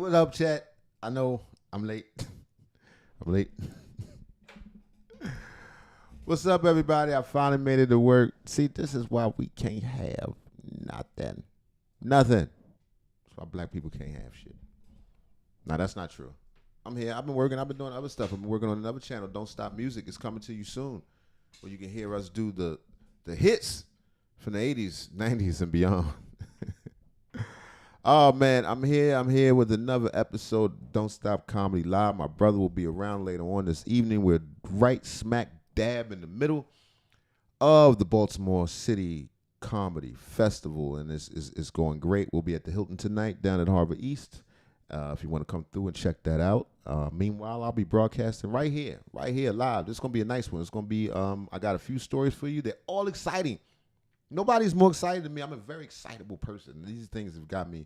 What up, chat? I know I'm late. I'm late. What's up, everybody? I finally made it to work. See, this is why we can't have nothing. Nothing. That's why black people can't have shit. No, that's not true. I'm here. I've been working. I've been doing other stuff. I've been working on another channel, Don't Stop Music. It's coming to you soon, where you can hear us do the hits from the 80s, 90s, and beyond. Oh, man, I'm here with another episode of Don't Stop Comedy Live. My brother will be around later on this evening. We're right smack dab in the middle of the Baltimore City Comedy Festival, and it's going great. We'll be at the Hilton tonight down at Harbor East. If you want to come through and check that out. Meanwhile, I'll be broadcasting right here live. This is going to be a nice one. It's going to be, I got a few stories for you. They're all exciting. Nobody's more excited than me. I'm a very excitable person. These things have got me,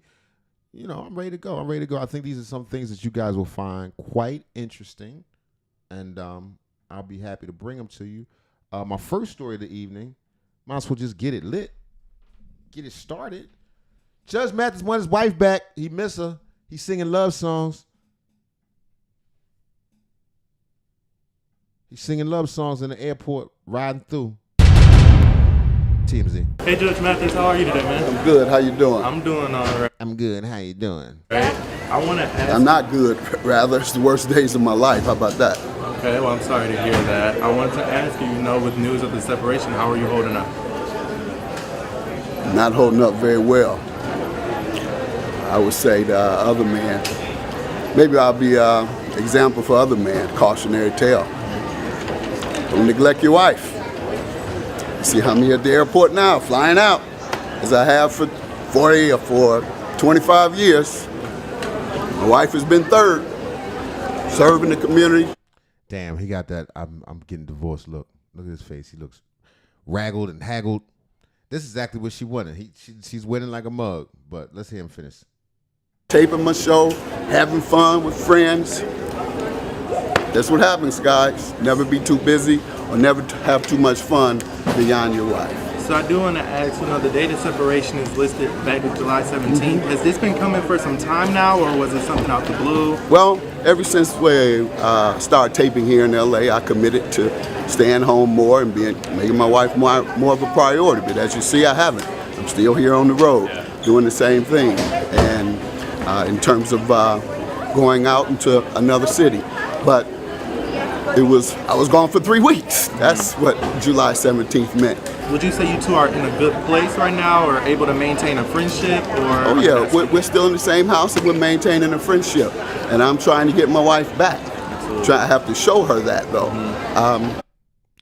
I'm ready to go. I think these are some things that you guys will find quite interesting, and I'll be happy to bring them to you. My first story of the evening, might as well just get it lit, get it started. Judge Mathis wanted his wife back. He miss her. He's singing love songs. He's singing love songs in the airport, riding through. TMZ. Hey, Judge Mathis, how are you today, man? I'm good. How you doing? I'm doing all right. I'm good. How you doing? Right. I want to ask. I'm not good. Rather, it's the worst days of my life. How about that? Okay, well, I'm sorry to hear that. I wanted to ask you, with news of the separation, how are you holding up? Not holding up very well. I would say the other man. Maybe I'll be an example for other men. Cautionary tale. Don't neglect your wife. See how I'm here at the airport now, flying out, as I have for 40 or for 25 years. My wife has been third, serving the community. Damn, he got that I'm getting divorced look. Look at his face. He looks raggled and haggled. This is exactly what she wanted. She's winning like a mug, but let's hear him finish. Taping my show, having fun with friends. That's what happens, guys. Never be too busy or never have too much fun beyond your wife. So I do want to ask, the date of separation is listed back in July 17th. Mm-hmm. Has this been coming for some time now, or was it something out the blue? Well, ever since we started taping here in LA, I committed to staying home more and making my wife more of a priority. But as you see, I haven't. I'm still here on the road, doing the same thing. And in terms of going out into another city. But I was gone for 3 weeks. That's what July 17th meant. Would you say you two are in a good place right now, or able to maintain a friendship? Or oh yeah, we're still in the same house and we're maintaining a friendship. And I'm trying to get my wife back. I have to show her that though. Mm-hmm.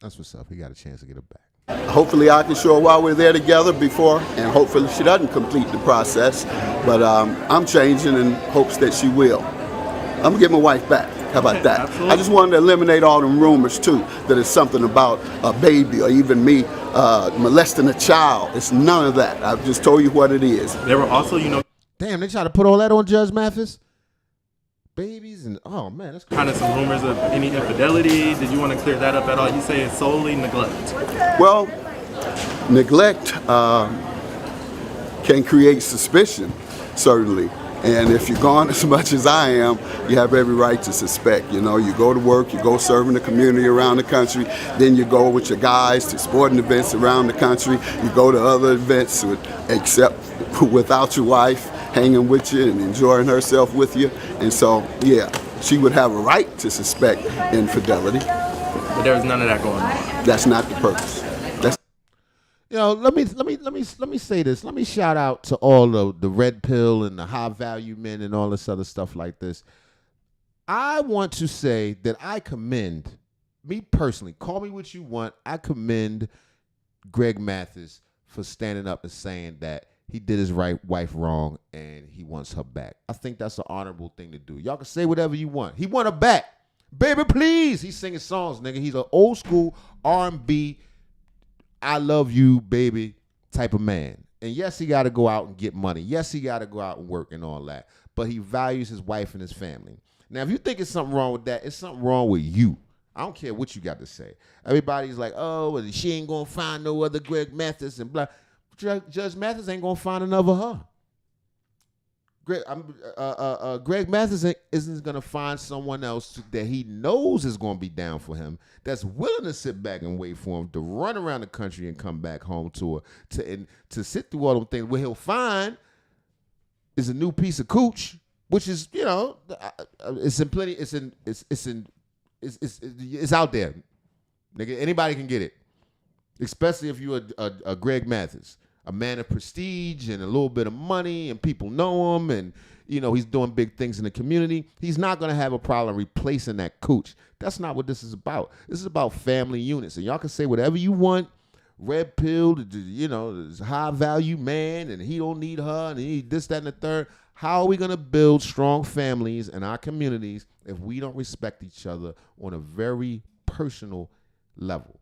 That's what's up. He got a chance to get her back. Hopefully I can show her while we're there together before, and hopefully she doesn't complete the process. But I'm changing in hopes that she will. I'm gonna get my wife back. How about that? Absolutely. I just wanted to eliminate all them rumors too, that it's something about a baby or even me molesting a child. It's none of that. I've just told you what it is. There were also, Damn, they try to put all that on Judge Mathis? Babies and, oh man, that's crazy. Kind of some rumors of any infidelity. Did you want to clear that up at all? You say it's solely neglect. Well, neglect can create suspicion, certainly. And if you're gone as much as I am, you have every right to suspect. You go to work, you go serve in the community around the country, then you go with your guys to sporting events around the country, you go to other events except without your wife, hanging with you and enjoying herself with you. And so, yeah, she would have a right to suspect infidelity. But there was none of that going on. That's not the purpose. Let me say this. Let me shout out to all the red pill and the high value men and all this other stuff like this. I want to say that I commend, me personally, call me what you want, I commend Greg Mathis for standing up and saying that he did his wife wrong and he wants her back. I think that's an honorable thing to do. Y'all can say whatever you want. He want her back. Baby, please. He's singing songs, nigga. He's an old school R&B, I love you, baby type of man. And yes, he got to go out and get money. Yes, he got to go out and work and all that. But he values his wife and his family. Now, if you think it's something wrong with that, it's something wrong with you. I don't care what you got to say. Everybody's like, oh, well, she ain't going to find no other Greg Mathis and blah. Judge Mathis ain't going to find another her. Greg Mathis isn't going to find someone else that he knows is going to be down for him, that's willing to sit back and wait for him to run around the country and come back home to sit through all them things. What he'll find is a new piece of cooch, which is, it's in plenty. It's out there, nigga. Anybody can get it, especially if you're a Greg Mathis, a man of prestige and a little bit of money, and people know him, and he's doing big things in the community. He's not gonna have a problem replacing that cooch. That's not what this is about. This is about family units, and y'all can say whatever you want. Red pill, is high value man, and he don't need her, and he need this, that, and the third. How are we gonna build strong families in our communities if we don't respect each other on a very personal level?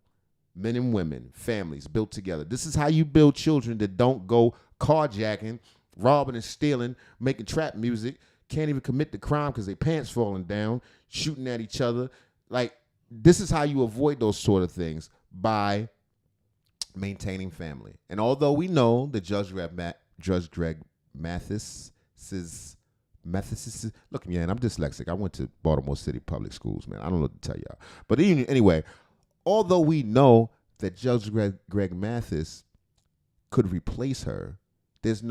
Men and women, families built together. This is how you build children that don't go carjacking, robbing and stealing, making trap music, can't even commit the crime because their pants falling down, shooting at each other. Like, this is how you avoid those sort of things, by maintaining family. And although we know that Judge Greg Mathis look, man, I'm dyslexic. I went to Baltimore City Public Schools, man. I don't know what to tell y'all. But anyway, although we know that Judge Greg Mathis could replace her, that's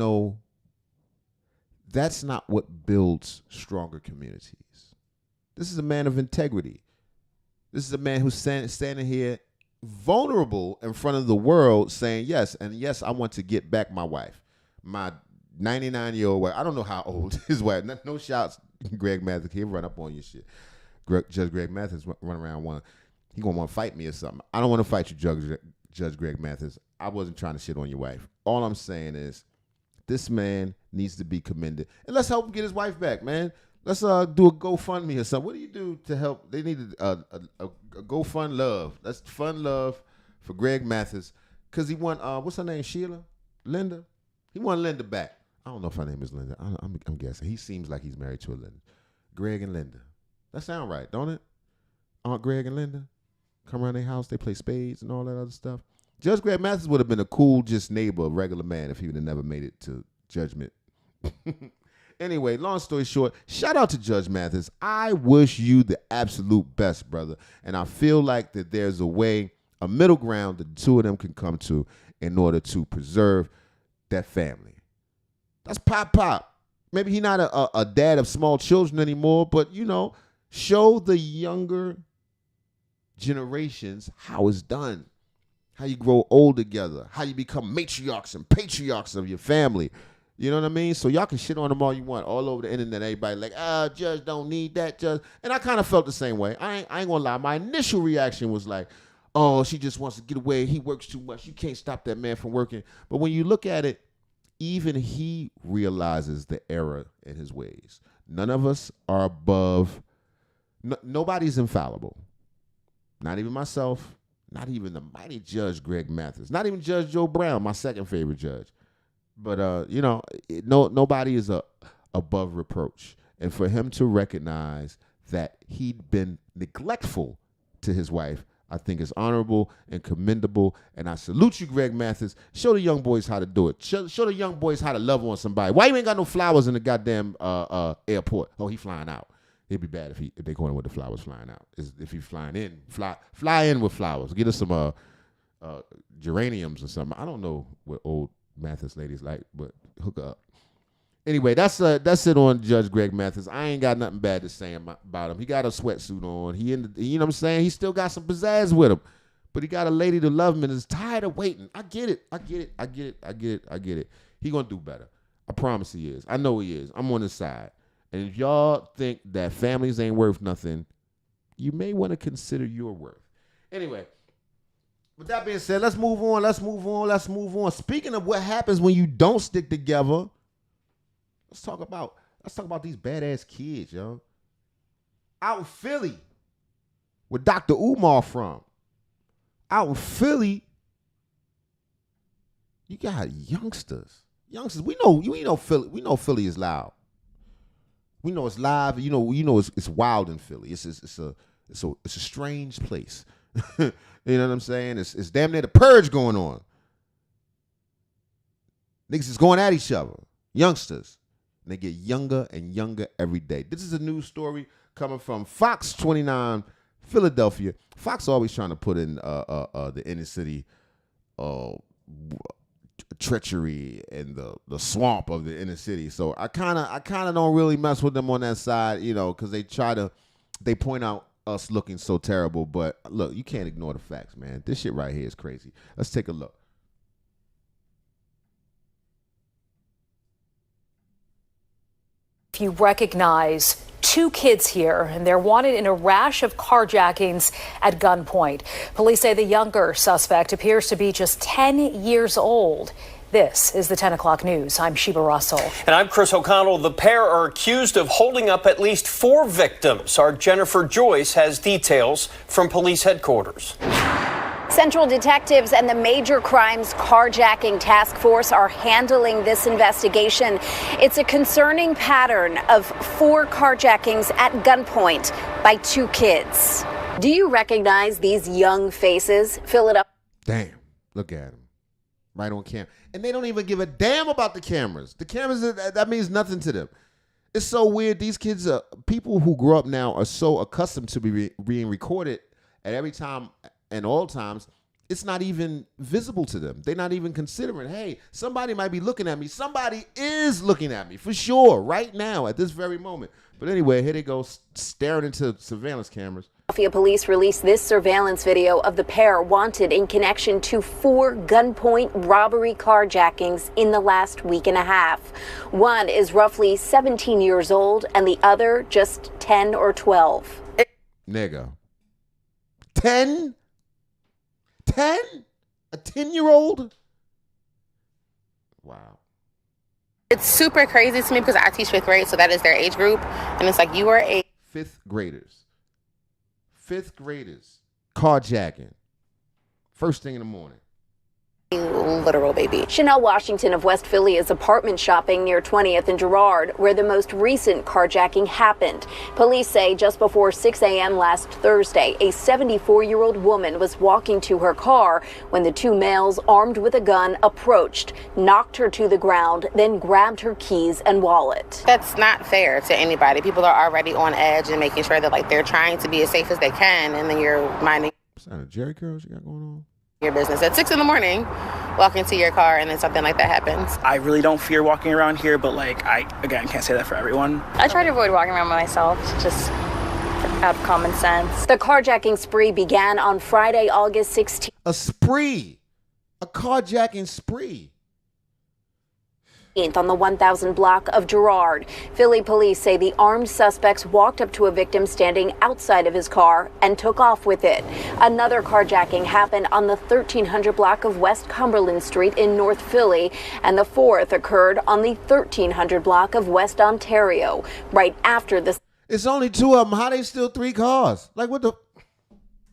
not what builds stronger communities. This is a man of integrity. This is a man who's standing here vulnerable in front of the world saying, yes, I want to get back my wife, my 99-year-old wife. I don't know how old his wife. No shouts, Greg Mathis. He'll run up on your shit. Judge Greg Mathis run around he gonna want to fight me or something. I don't want to fight you, Judge Greg Mathis. I wasn't trying to shit on your wife. All I'm saying is this man needs to be commended. And let's help him get his wife back, man. Let's do a GoFundMe or something. What do you do to help? They need a GoFund Love. That's Fund Love for Greg Mathis. Because he won, what's her name, Sheila? Linda? He won Linda back. I don't know if her name is Linda. I'm guessing. He seems like he's married to a Linda. Greg and Linda. That sound right, don't it? Aunt Greg and Linda come around their house. They play spades and all that other stuff. Judge Greg Mathis would have been a cool, just neighbor, regular man if he would have never made it to judgment. Anyway, long story short, shout out to Judge Mathis. I wish you the absolute best, brother. And I feel like that there's a middle ground that the two of them can come to in order to preserve that family. That's pop. Maybe he's not a dad of small children anymore, but, show the younger generations how it's done, how you grow old together, how you become matriarchs and patriarchs of your family. You know what I mean? So y'all can shit on them all you want. All over the internet, everybody like, Judge don't need that, Judge. And I kind of felt the same way. I ain't gonna lie. My initial reaction was like, oh, she just wants to get away. He works too much. You can't stop that man from working. But when you look at it, even he realizes the error in his ways. None of us are above. Nobody's infallible. Not even myself. Not even the mighty Judge Greg Mathis. Not even Judge Joe Brown, my second favorite judge. But, nobody is above reproach. And for him to recognize that he'd been neglectful to his wife, I think is honorable and commendable. And I salute you, Greg Mathis. Show the young boys how to do it. Show the young boys how to love on somebody. Why you ain't got no flowers in the goddamn airport? Oh, he flying out. It'd be bad if they going with the flowers flying out. If he's flying in, fly in with flowers. Get us some geraniums or something. I don't know what old Mathis ladies like, but hook up. Anyway, that's it on Judge Greg Mathis. I ain't got nothing bad to say about him. He got a sweatsuit on. You know what I'm saying? He still got some pizzazz with him. But he got a lady to love him and is tired of waiting. I get it. He gonna do better. I promise he is. I know he is. I'm on his side. And if y'all think that families ain't worth nothing, you may want to consider your worth. Anyway, with that being said, let's move on. Speaking of what happens when you don't stick together, let's talk about these badass kids, yo. Out in Philly, where Dr. Umar from. Out in Philly, you got youngsters. We know Philly is loud. We know it's live. You know it's wild in Philly. It's a strange place. You know what I'm saying? It's damn near the purge going on. Niggas is going at each other. Youngsters. And they get younger and younger every day. This is a news story coming from Fox 29, Philadelphia. Fox always trying to put in the inner city treachery and the swamp of the inner city. So I kind of don't really mess with them on that side, because they point out us looking so terrible. But look, you can't ignore the facts, man. This shit right here is crazy. Let's take a look. If you recognize two kids here, and they're wanted in a rash of carjackings at gunpoint. Police say the younger suspect appears to be just 10 years old. This is the 10 o'clock news. I'm Sheba Russell. And I'm Chris O'Connell. The pair are accused of holding up at least 4 victims. Our Jennifer Joyce has details from police headquarters. Central detectives and the Major Crimes Carjacking Task Force are handling this investigation. It's a concerning pattern of 4 carjackings at gunpoint by 2 kids. Do you recognize these young faces? Fill it up. Damn, look at them. Right on camera. And they don't even give a damn about the cameras. The cameras, that means nothing to them. It's so weird. These kids, people who grow up now are so accustomed to being recorded at every time and all times, it's not even visible to them. They're not even considering, hey, somebody might be looking at me. Somebody is looking at me for sure right now at this very moment. But anyway, here they go staring into surveillance cameras. Philadelphia police released this surveillance video of the pair wanted in connection to 4 gunpoint robbery carjackings in the last week and a half. One is roughly 17 years old and the other just 10 or 12. Nigga. 10? 10? A 10-year-old? Wow. It's super crazy to me because I teach 5th grade, so that is their age group. And it's like you are a 5th graders. 5th graders. Carjacking. First thing in the morning. literal baby. Chanel Washington of West Philly is apartment shopping near 20th and Girard, where the most recent carjacking happened. Police say just before 6 a.m. last Thursday, a 74-year-old woman was walking to her car when the 2 males armed with a gun approached, knocked her to the ground, then grabbed her keys and wallet. That's not fair to anybody. People are already on edge and making sure that they're trying to be as safe as they can, and then you're minding a Jerry curl you got going on? Your business at 6 in the morning, walk into your car, and then something like that happens. I really don't fear walking around here, but I can't say that for everyone. I try to avoid walking around by myself, just out of common sense. The carjacking spree began on Friday, August 16th. A spree. A carjacking spree. On the 1000 block of Girard. Philly police say the armed suspects walked up to a victim standing outside of his car and took off with it. Another carjacking happened on the 1300 block of West Cumberland Street in North Philly, and the fourth occurred on the 1300 block of West Ontario, right after the... It's only 2 of them. How they steal 3 cars? Like, what the...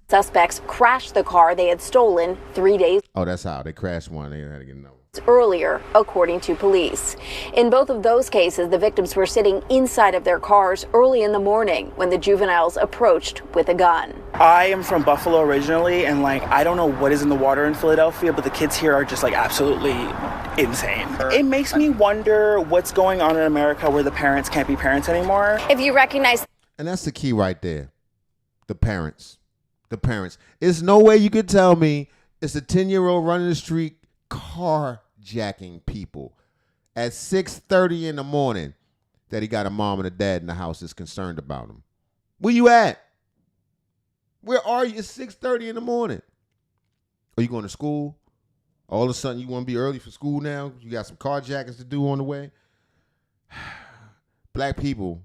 Suspects crashed the car they had stolen 3 days... Oh, that's how. They crashed one. They had to get another. Earlier, according to police. In both of those cases, the victims were sitting inside of their cars early in the morning when the juveniles approached with a gun. I am from Buffalo originally, and I don't know what is in the water in Philadelphia, but the kids here are just absolutely insane. It makes me wonder what's going on in America where the parents can't be parents anymore. If you recognize... And that's the key right there. The parents. The parents. There's no way you could tell me it's a 10-year-old running the street carjacking people at 6:30 in the morning that he got a mom and a dad in the house is concerned about him. Where you at? Where are you? It's 6:30 in the morning. Are you going to school? All of a sudden you want to be early for school now? You got some carjackings to do on the way? Black people,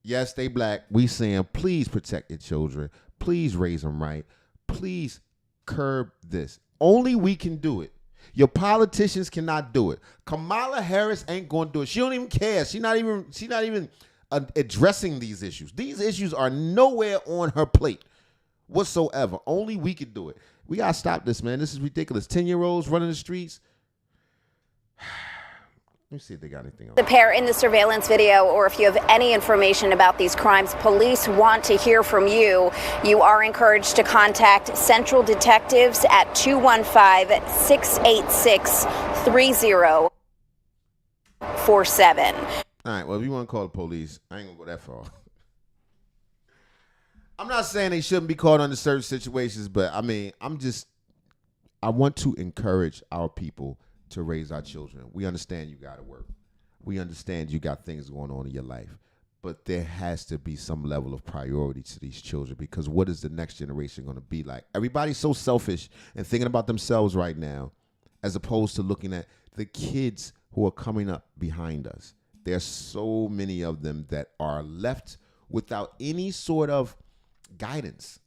yes, they black. We saying, please protect your children. Please raise them right. Please curb this. Only we can do it. Your politicians cannot do it. Kamala Harris ain't going to do it. She don't even care. She's not even addressing these issues. These issues are nowhere on her plate whatsoever. Only we can do it. We got to stop this, man. This is ridiculous. 10-year-olds running the streets. Let me see if they got anything else. The pair in the surveillance video, or if you have any information about these crimes, police want to hear from you. You are encouraged to contact Central Detectives at 215-686-3047. All right, well, if you want to call the police, I ain't going to go that far. I'm not saying they shouldn't be called under certain situations, but I mean, I want to encourage our people to raise our children. We understand you got to work. We understand you got things going on in your life. But there has to be some level of priority to these children, because what is the next generation going to be like? Everybody's so selfish and thinking about themselves right now, as opposed to looking at the kids who are coming up behind us. There's so many of them that are left without any sort of guidance.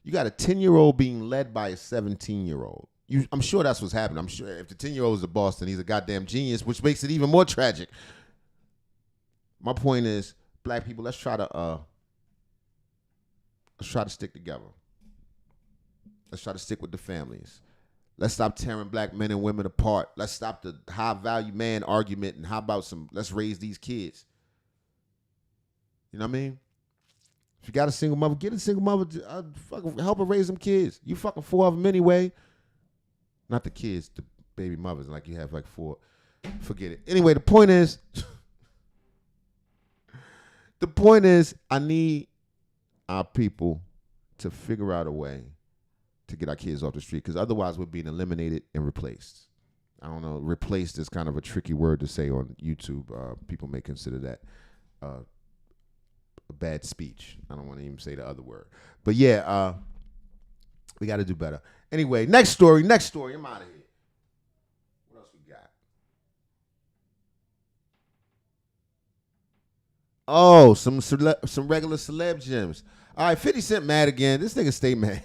You got a 10-year-old being led by a 17-year-old. I'm sure that's what's happening. I'm sure if the 10-year-old is the boss, then he's a goddamn genius, which makes it even more tragic. My point is, black people, let's try to stick together. Let's try to stick with the families. Let's stop tearing black men and women apart. Let's stop the high value man argument, and how about let's raise these kids. You know what I mean? If you got a single mother, get a single mother. Fucking help her raise them kids. You fucking 4 of them anyway. Not the kids, the baby mothers. Like you have like 4. Forget it. Anyway, the point is, I need our people to figure out a way to get our kids off the street, because otherwise we're being eliminated and replaced. I don't know. Replaced is kind of a tricky word to say on YouTube. People may consider that a bad speech. I don't want to even say the other word. But yeah, we got to do better. Anyway, next story. I'm out of here. What else we got? Oh, some regular celeb gems. All right, 50 Cent mad again. This nigga stay mad.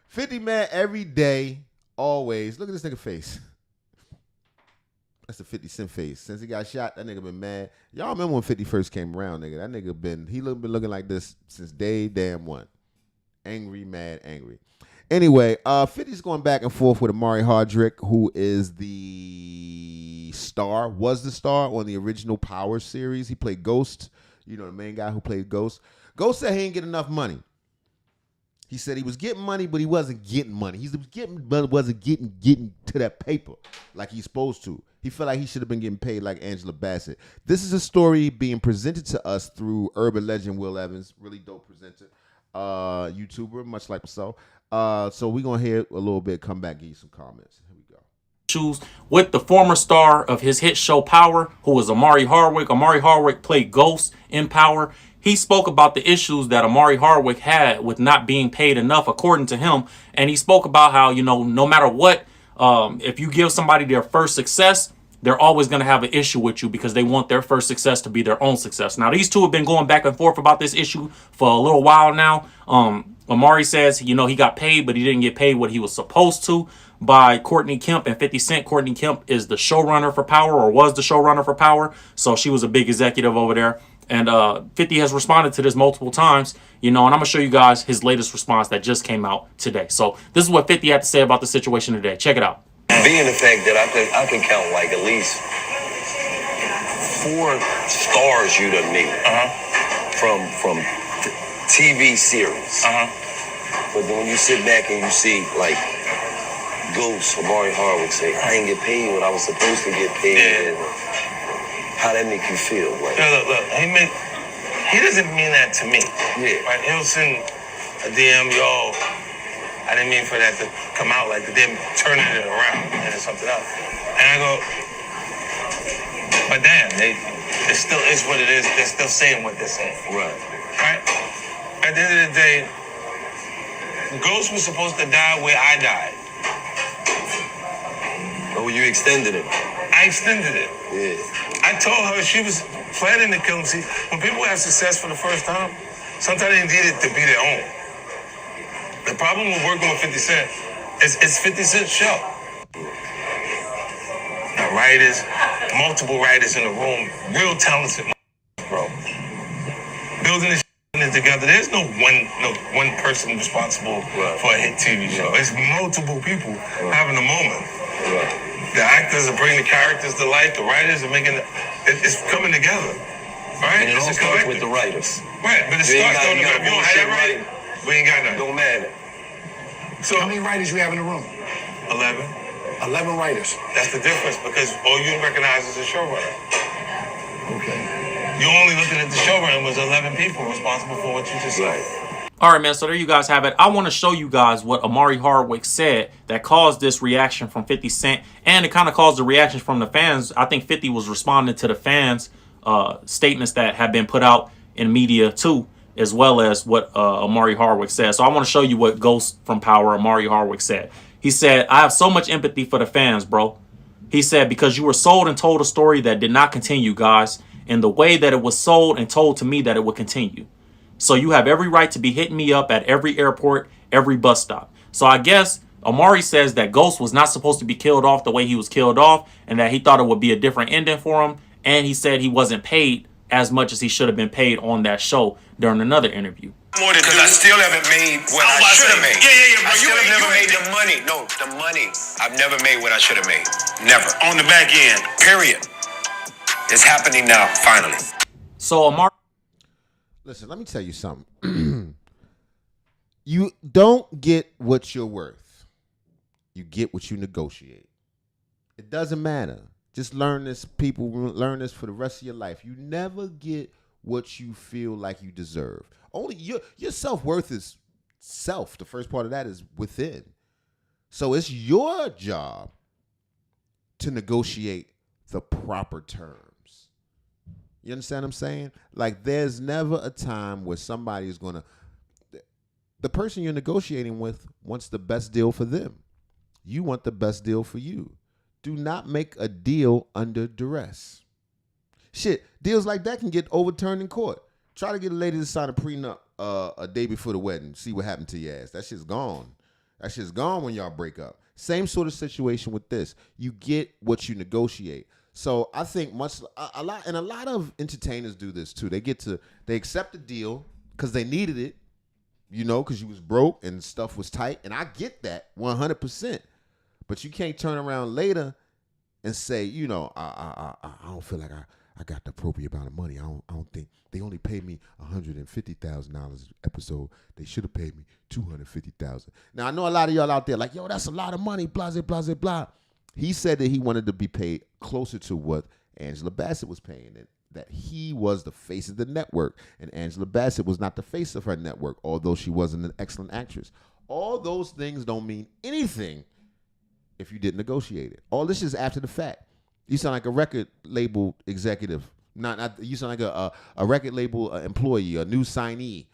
50 mad every day, always. Look at this nigga face. That's the 50 Cent face. Since he got shot, that nigga been mad. Y'all remember when 50 first came around, nigga? That nigga been looking like this since day damn one. Angry, mad, angry. Anyway, 50's going back and forth with Amari Hardrick, who is was the star on the original Power series. He played Ghost, the main guy who played Ghost. Ghost said he ain't get enough money. He said he was getting money, but he wasn't getting money. He was getting, but wasn't getting to that paper like he's supposed to. He felt like he should have been getting paid like Angela Bassett. This is a story being presented to us through urban legend Will Evans, really dope presenter, YouTuber, much like myself. So we're going to hear a little bit, come back, give you some comments. Here we go. With the former star of his hit show Power, who was Amari Hardwick. Amari Hardwick played Ghost in Power. He spoke about the issues that Amari Hardwick had with not being paid enough, according to him. And he spoke about how, no matter what, if you give somebody their first success, they're always going to have an issue with you because they want their first success to be their own success. Now, these two have been going back and forth about this issue for a little while now. Amari says, he got paid, but he didn't get paid what he was supposed to by Courtney Kemp and 50 Cent. Courtney Kemp is the showrunner for Power, or was the showrunner for Power. So she was a big executive over there. And 50 has responded to this multiple times, and I'm going to show you guys his latest response that just came out today. So this is what 50 had to say about the situation today. Check it out. Being the fact that I can count like at least 4 stars you done meet from TV series. But then when you sit back and you see like Ghost, Amari Hardwick say, I ain't get paid what I was supposed to get paid. And how that make you feel? Like, look, he doesn't mean that to me. Yeah. Right? He'll send a DM, yo, I didn't mean for that to come out like that. They're turning it around and it's something else. And I go, but damn, it still is what it is. They're still saying what they're saying. Right. At the end of the day, Ghost was supposed to die where I died. Oh, you extended it. I extended it. Yeah. I told her she was planning to kill him. See, when people have success for the first time, sometimes they need it to be their own. The problem with working with 50 Cent is it's 50 Cent's show. Now, multiple writers in the room, real talented, bro. Building this together. There's no one person responsible for a hit TV show. It's multiple people having a moment. The actors are bringing the characters to life. The writers are making it's coming together, right? And it all starts with the writers. Right, but it starts on the if you don't have that right, we ain't got nothing. Don't matter. So how many writers you have in the room? 11. 11 writers. That's the difference, because all you recognize is a showrunner. Okay. You're only looking at the showroom. Was 11 people responsible for what you just said. All right, man, so there you guys have it. I want to show you guys what Omari Hardwick said that caused this reaction from 50 Cent, and it kind of caused the reaction from the fans. I think 50 was responding to the fans' statements that have been put out in media too, as well as what Omari Hardwick said. So I want to show you what Ghost from Power, Omari Hardwick, said. He said, "I have so much empathy for the fans, bro." He said, "Because you were sold and told a story that did not continue, guys, in the way that it was sold and told to me that it would continue. So you have every right to be hitting me up at every airport, every bus stop." So I guess Omari says that Ghost was not supposed to be killed off the way he was killed off, and that he thought it would be a different ending for him. And he said he wasn't paid as much as he should have been paid on that show during another interview. Because I still haven't made what I should have made. Yeah. I still have never made the money. No, the money. I've never made what I should have made. Never. On the back end. Period. It's happening now, finally. So Omari... Listen, let me tell you something. You don't get what you're worth. You get what you negotiate. It doesn't matter. Just learn this, people. Learn this for the rest of your life. You never get what you feel like you deserve. Only your self-worth is self. The first part of that is within. So it's your job to negotiate the proper terms. You understand what I'm saying? Like, there's never a time where somebody is going to... The person you're negotiating with wants the best deal for them. You want the best deal for you. Do not make a deal under duress. Shit, deals like that can get overturned in court. Try to get a lady to sign a prenup a day before the wedding. See what happened to your ass. That shit's gone. That shit's gone when y'all break up. Same sort of situation with this. You get what you negotiate. So I think a lot of entertainers do this too. They accept the deal because they needed it, because you was broke and stuff was tight. And I get that 100%. But you can't turn around later and say, I don't feel like I got the appropriate amount of money. I don't think they only paid me $150,000 episode. They should have paid me $250,000. Now I know a lot of y'all out there like, yo, that's a lot of money. Blah blah blah blah. He said that he wanted to be paid closer to what Angela Bassett was paying, and that he was the face of the network, and Angela Bassett was not the face of her network, although she was an excellent actress. All those things don't mean anything if you didn't negotiate it. All this is after the fact. You sound like a record label executive. You sound like a record label employee, a new signee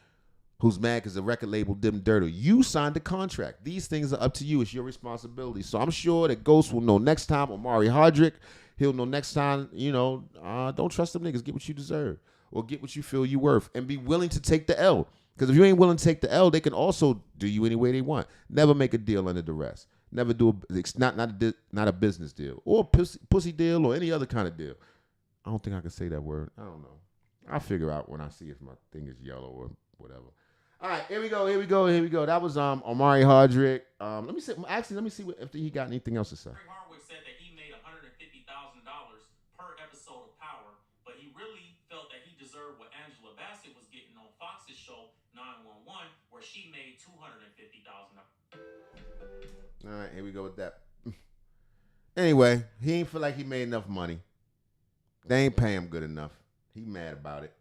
who's mad because the record label did dirty. You signed the contract. These things are up to you. It's your responsibility. So I'm sure that Ghost will know next time. Omari Hardwick, he'll know next time, don't trust them niggas. Get what you deserve, or get what you feel you worth, and be willing to take the L. Because if you ain't willing to take the L, they can also do you any way they want. Never make a deal under duress. Never do it's not a business deal or a pussy deal or any other kind of deal. I don't think I can say that word. I don't know. I'll figure out when I see if my thing is yellow or whatever. All right, here we go. That was Omari Hardwick. Let me see if he got anything else to say. Omari Hardwick said that he made $150,000 per episode of Power, but he really felt that he deserved what Angela Bassett was getting on Fox's show 911, where she made $250,000. All right, here we go with that. Anyway, he ain't feel like he made enough money. They ain't pay him good enough. He mad about it.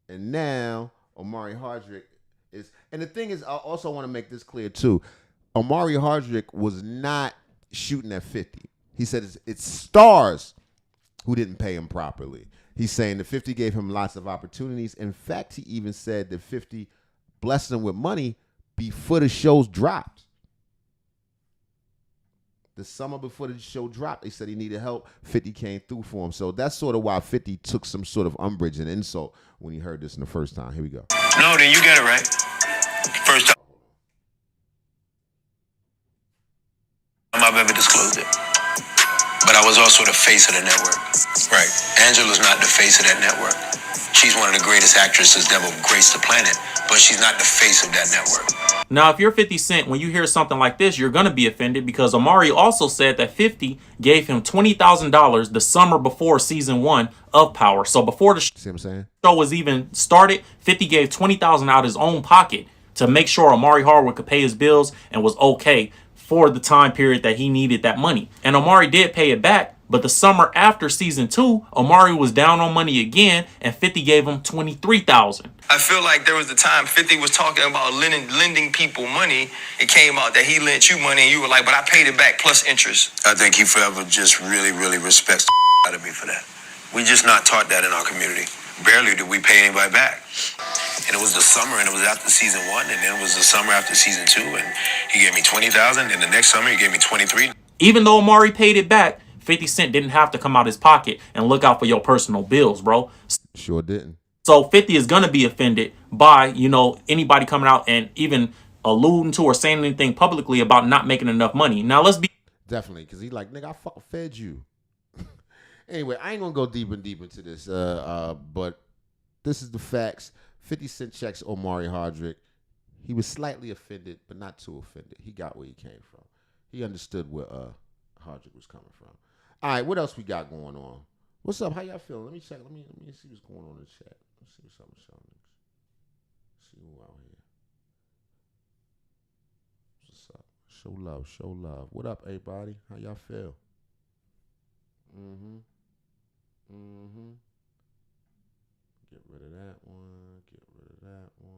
And now Omari Hardwick is, and the thing is, I also want to make this clear too. Omari Hardwick was not shooting at 50. He said it's stars who didn't pay him properly. He's saying that 50 gave him lots of opportunities. In fact, he even said that 50 blessed him with money before the shows dropped. The summer before the show dropped, they said he needed help. 50 came through for him. So that's sort of why 50 took some sort of umbrage and insult when he heard this in the first time. Here we go. No, then you get it right. First time I've ever disclosed it. But I was also the face of the network. Right. Angela's not the face of that network. She's one of the greatest actresses that ever graced the planet, but she's not the face of that network. Now, if you're 50 Cent, when you hear something like this, you're going to be offended, because Omari also said that 50 gave him $20,000 the summer before season 1 of Power. So before the show was even started, 50 gave $20,000 out of his own pocket to make sure Omari Hardwick could pay his bills and was okay for the time period that he needed that money. And Omari did pay it back But the summer after season 2, Omari was down on money again, and 50 gave him $23,000. I feel like there was a time 50 was talking about lending people money. It came out that he lent you money, and you were like, but I paid it back plus interest. I think he forever just really, really respects the out of me for that. We just not taught that in our community. Barely did we pay anybody back. And it was the summer, and it was after season 1, and then it was the summer after season 2, and he gave me $20,000, and the next summer he gave me $23,000. Even though Omari paid it back, 50 Cent didn't have to come out his pocket and look out for your personal bills, bro. Sure didn't. So 50 is gonna be offended by, anybody coming out and even alluding to or saying anything publicly about not making enough money. Now let's be definitely, because he's like, nigga, I fucking fed you. Anyway, I ain't gonna go deep into this, but this is the facts. 50 Cent checks Omari Hardwick. He was slightly offended, but not too offended. He got where he came from. He understood where Hardwick was coming from. All right, what else we got going on? What's up? How y'all feeling? Let me check. Let me see what's going on in the chat. Let's see what's up with y'all niggas. See who out here. What's up? Show love. Show love. What up, everybody? How y'all feel? Get rid of that one. Get rid of that one.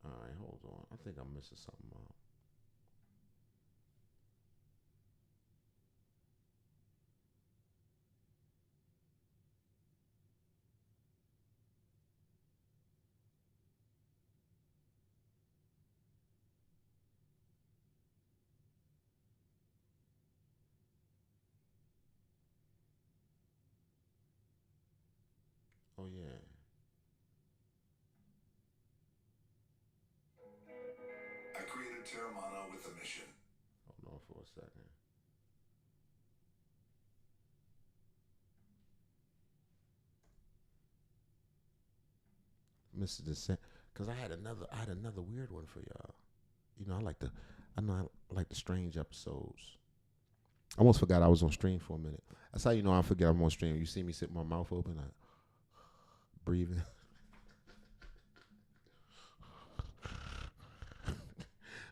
All right, hold on. I think I'm missing something out. Oh, yeah. I created Terramana with a mission. Hold on for a second. Mr. Descent, because I had another weird one for y'all. I like the strange episodes. I almost forgot I was on stream for a minute. That's how you know I forget I'm on stream. You see me sit with my mouth open, like breathing.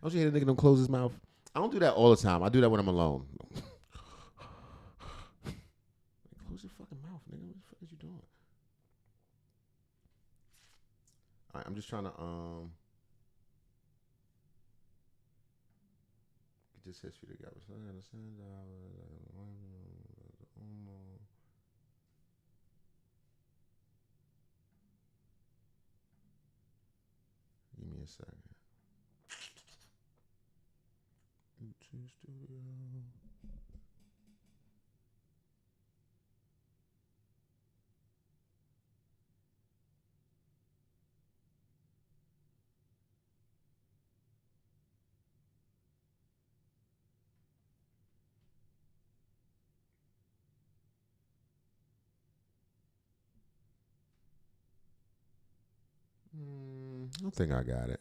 Don't you hear the nigga don't close his mouth? I don't do that all the time. I do that when I'm alone. Close your fucking mouth, nigga. What the fuck is you doing? All right, I'm just trying to get this history together. Give me a second. YouTube Studio. I don't think I got it.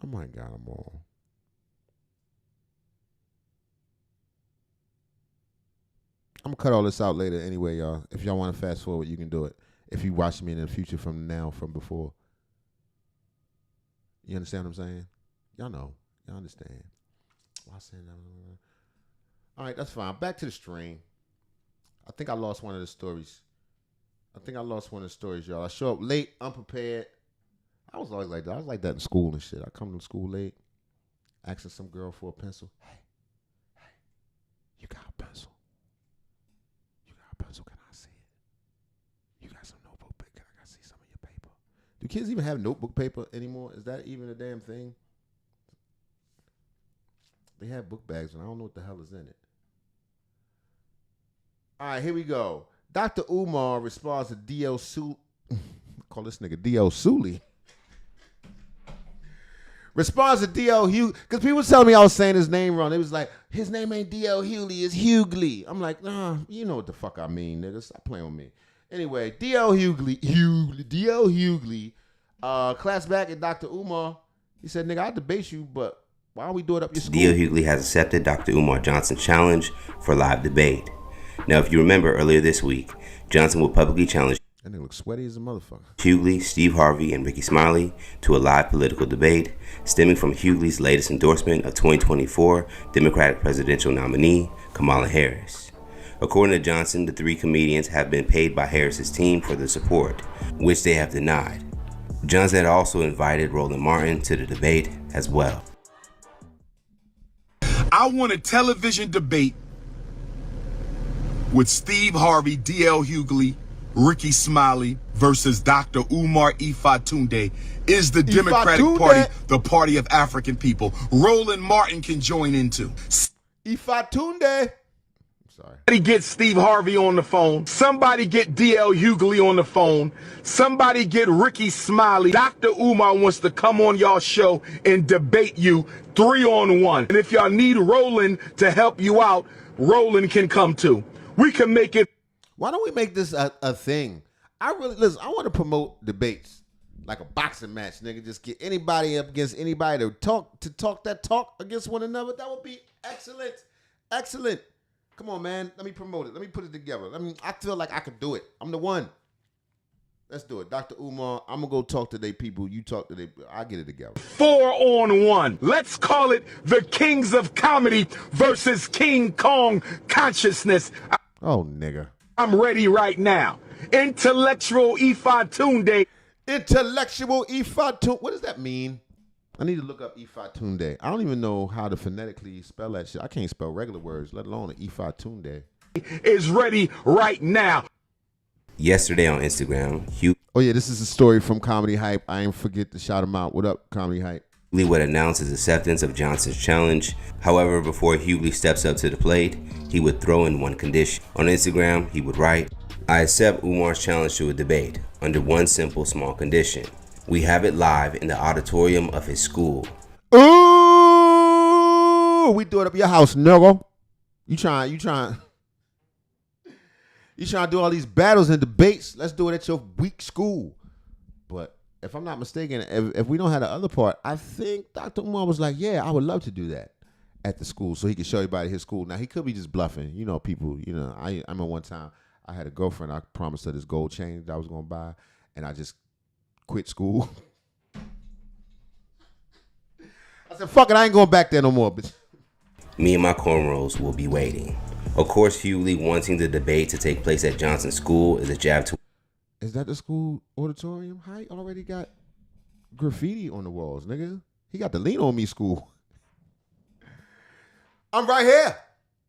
I might got them all. I'm going to cut all this out later anyway, y'all. If y'all want to fast forward, you can do it. If you watch me in the future from now, from before. You understand what I'm saying? Y'all know. Y'all understand. Why saying that? All right, that's fine. Back to the stream. I think I lost one of the stories. Y'all. I show up late, unprepared. I was always like that. I was like that in school and shit. I come to school late, asking some girl for a pencil. Hey, you got a pencil? Can I see it? You got some notebook paper? Can I see some of your paper? Do kids even have notebook paper anymore? Is that even a damn thing? They have book bags, and I don't know what the hell is in it. All right, here we go. Dr. Umar responds to D.L. Suley. Call this nigga D.L. Suley. Responds to D.L. Hughley. Because people tell me I was saying his name wrong. It was like, his name ain't D.L. Hughley, it's Hughley. I'm like, nah, you know what the fuck I mean, nigga. Stop playing with me. Anyway, D.L. Hughley, class back at Dr. Umar. He said, nigga, I'll debate you, but why don't we do it up your school? D.L. Hughley has accepted Dr. Umar Johnson's challenge for live debate. Now, if you remember earlier this week, Johnson will publicly challenge. That nigga look sweaty as a motherfucker. Hughley, Steve Harvey, and Ricky Smiley to a live political debate stemming from Hughley's latest endorsement of 2024 Democratic presidential nominee Kamala Harris. According to Johnson, the three comedians have been paid by Harris's team for the support, which they have denied. Johnson had also invited Roland Martin to the debate as well. I want a television debate with Steve Harvey, D.L. Hughley, Ricky Smiley versus Dr. Umar Ifatunde. Is the Democratic Party the party of African people? Roland Martin can join in too. Ifatunde. Somebody get Steve Harvey on the phone. Somebody get D.L. Hughley on the phone. Somebody get Ricky Smiley. Dr. Umar wants to come on y'all show and debate you 3-on-1. And if y'all need Roland to help you out, Roland can come too. We can make it. Why don't we make this a thing? I want to promote debates like a boxing match, nigga. Just get anybody up against anybody to talk that talk against one another. That would be excellent. Excellent. Come on, man. Let me promote it. Let me put it together. I feel like I could do it. I'm the one. Let's do it. Dr. Umar, I'm going to go talk to they people. You talk to they people. I'll get it together. 4-on-1. Let's call it the Kings of Comedy versus King Kong Consciousness. Oh, nigga. I'm ready right now. Intellectual Ifatunde. Intellectual Ifatunde. What does that mean? I need to look up Ifatunde. I don't even know how to phonetically spell that shit. I can't spell regular words, let alone an Ifatunde. Is ready right now. Yesterday on Instagram, Oh yeah, this is a story from Comedy Hype. I ain't forget to shout him out. What up, Comedy Hype? Hughley would announce his acceptance of Johnson's challenge. However, before Hughley steps up to the plate, he would throw in one condition. On Instagram, he would write, "I accept Umar's challenge to a debate under one simple small condition. We have it live in the auditorium of his school." Ooh, we do it up your house, nigga. You trying to do all these battles and debates. Let's do it at your weak school. But if I'm not mistaken, if we don't have the other part, I think Dr. Umar was like, yeah, I would love to do that at the school so he could show everybody his school. Now, he could be just bluffing. You know, people, I remember one time I had a girlfriend. I promised her this gold chain that I was going to buy, and I just quit school. I said, fuck it, I ain't going back there no more, bitch. Me and my cornrows will be waiting. Of course, Hughley wanting the debate to take place at Johnson's school is a jab to... Is that the school auditorium? He already got graffiti on the walls, nigga. He got the Lean On Me school. I'm right here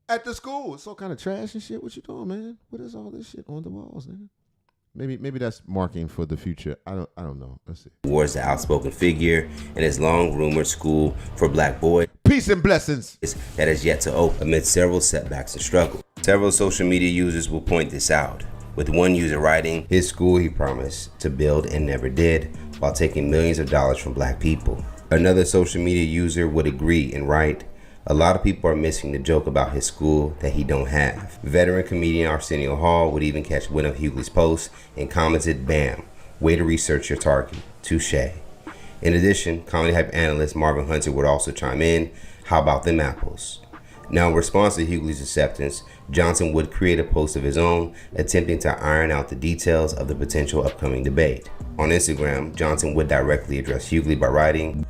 at the school. It's all kind of trash and shit. What you doing, man? What is all this shit on the walls, nigga? Maybe that's marking for the future. I don't know. Let's see. Towards the outspoken figure in his long-rumored school for black boys. Peace and blessings. That is yet to open amid several setbacks and struggles. Several social media users will point this out, with one user writing, his school he promised to build and never did, while taking millions of dollars from black people. Another social media user would agree and write, a lot of people are missing the joke about his school that he don't have. Veteran comedian Arsenio Hall would even catch wind of Hughley's post and commented, bam, way to research your target, touche. In addition, Comedy Hype analyst Marvin Hunter would also chime in, how about them apples? Now, in response to Hughley's acceptance, Johnson would create a post of his own, attempting to iron out the details of the potential upcoming debate. On Instagram, Johnson would directly address Hughley by writing,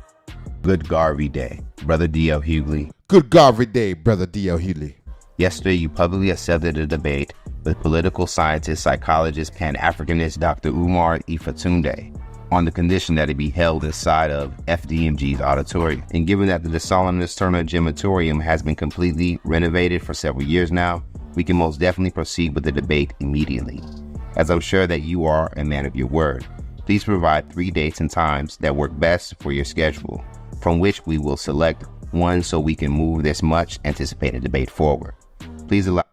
good Garvey day, brother D.L. Hughley. Good Garvey day, brother D.L. Hughley. Yesterday, you publicly accepted a debate with political scientist, psychologist, Pan-Africanist Dr. Umar Ifatunde on the condition that it be held inside of FDMG's auditorium. And given that the DeSalines Turner Gymatorium has been completely renovated for several years now, we can most definitely proceed with the debate immediately. As I'm sure that you are a man of your word, please provide 3 dates and times that work best for your schedule, from which we will select one so we can move this much anticipated debate forward. Please allow.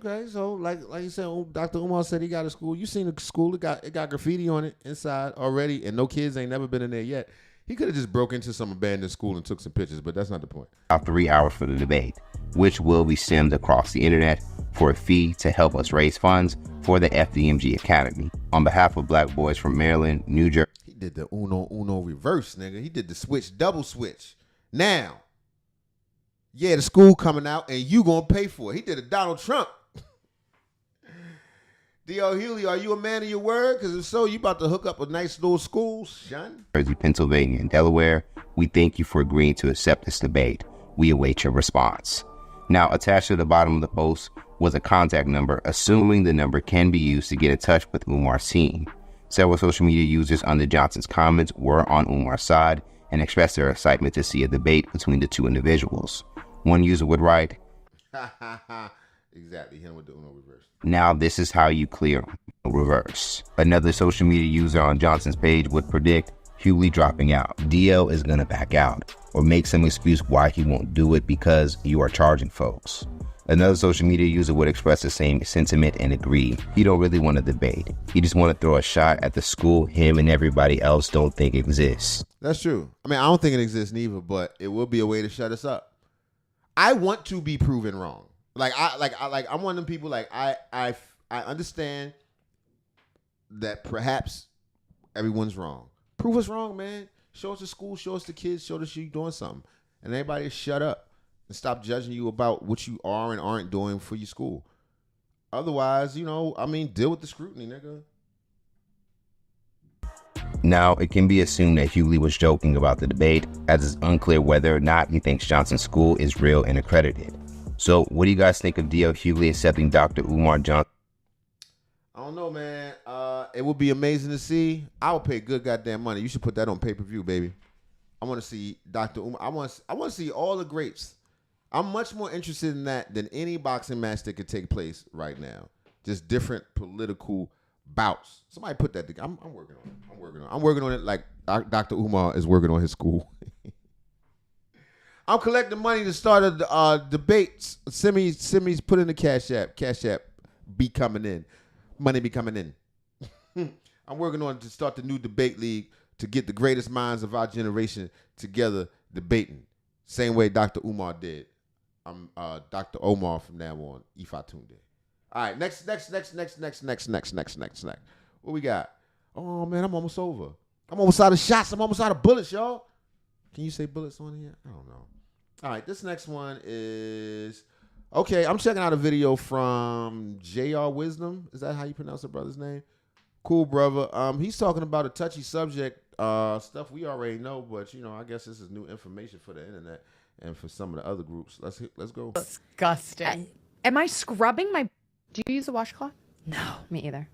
Okay, so like you said, Dr. Umar said he got a school. You seen the school? It got graffiti on it inside already, and no kids ain't never been in there yet. He could have just broke into some abandoned school and took some pictures, but that's not the point. About 3 hours for the debate, which will be streamed across the internet for a fee to help us raise funds for the FDMG Academy. On behalf of black boys from Maryland, New Jersey. He did the uno reverse, nigga. He did the switch, double switch. Now, yeah, the school coming out and you gonna pay for it. He did a Donald Trump. D.L. Hughley, are you a man of your word? Because if so, you about to hook up a nice little school, son. Jersey, Pennsylvania, and Delaware, we thank you for agreeing to accept this debate. We await your response. Now, attached to the bottom of the post was a contact number, assuming the number can be used to get in touch with Umar's team. Several social media users under Johnson's comments were on Umar's side and expressed their excitement to see a debate between the two individuals. One user would write, exactly, him with the Uno reverse. "Now this is how you clear reverse." Another social media user on Johnson's page would predict Hughley dropping out. DL is gonna back out or make some excuse why he won't do it because you are charging folks. Another social media user would express the same sentiment and agree. He don't really want to debate. He just want to throw a shot at the school him and everybody else don't think exists. That's true. I mean, I don't think it exists neither, but it will be a way to shut us up. I want to be proven wrong. I'm one of them people. Like I understand that perhaps everyone's wrong. Prove us wrong, man. Show us the school. Show us the kids. Show us you doing something, and everybody shut up and stop judging you about what you are and aren't doing for your school. Otherwise, deal with the scrutiny, nigga. Now, it can be assumed that Hughley was joking about the debate, as it's unclear whether or not he thinks Johnson's school is real and accredited. So, what do you guys think of D.L. Hughley accepting Dr. Umar Johnson? I don't know, man. It would be amazing to see. I would pay good goddamn money. You should put that on pay-per-view, baby. I want to see Dr. Umar. I want to see all the greats. I'm much more interested in that than any boxing match that could take place right now. Just different political bouts. Somebody put that together. I'm working on it. I'm working on it like Dr. Umar is working on his school. I'm collecting money to start a debate. Simi's put in the Cash App. Cash App be coming in. Money be coming in. I'm working on to start the new debate league to get the greatest minds of our generation together debating. Same way Dr. Umar did. I'm Dr. Omar from now on. Ifa Tunde. All right, next. What we got? Oh man, I'm almost over. I'm almost out of shots. I'm almost out of bullets, y'all. Can you say bullets on here? I don't know. All right, this next one is okay. I'm checking out a video from JR Wisdom. Is that how you pronounce the brother's name? Cool brother. He's talking about a touchy subject, stuff we already know, but I guess this is new information for the internet and for some of the other groups. Let's go. Disgusting. Am I scrubbing my? Do you use a washcloth? No, me either.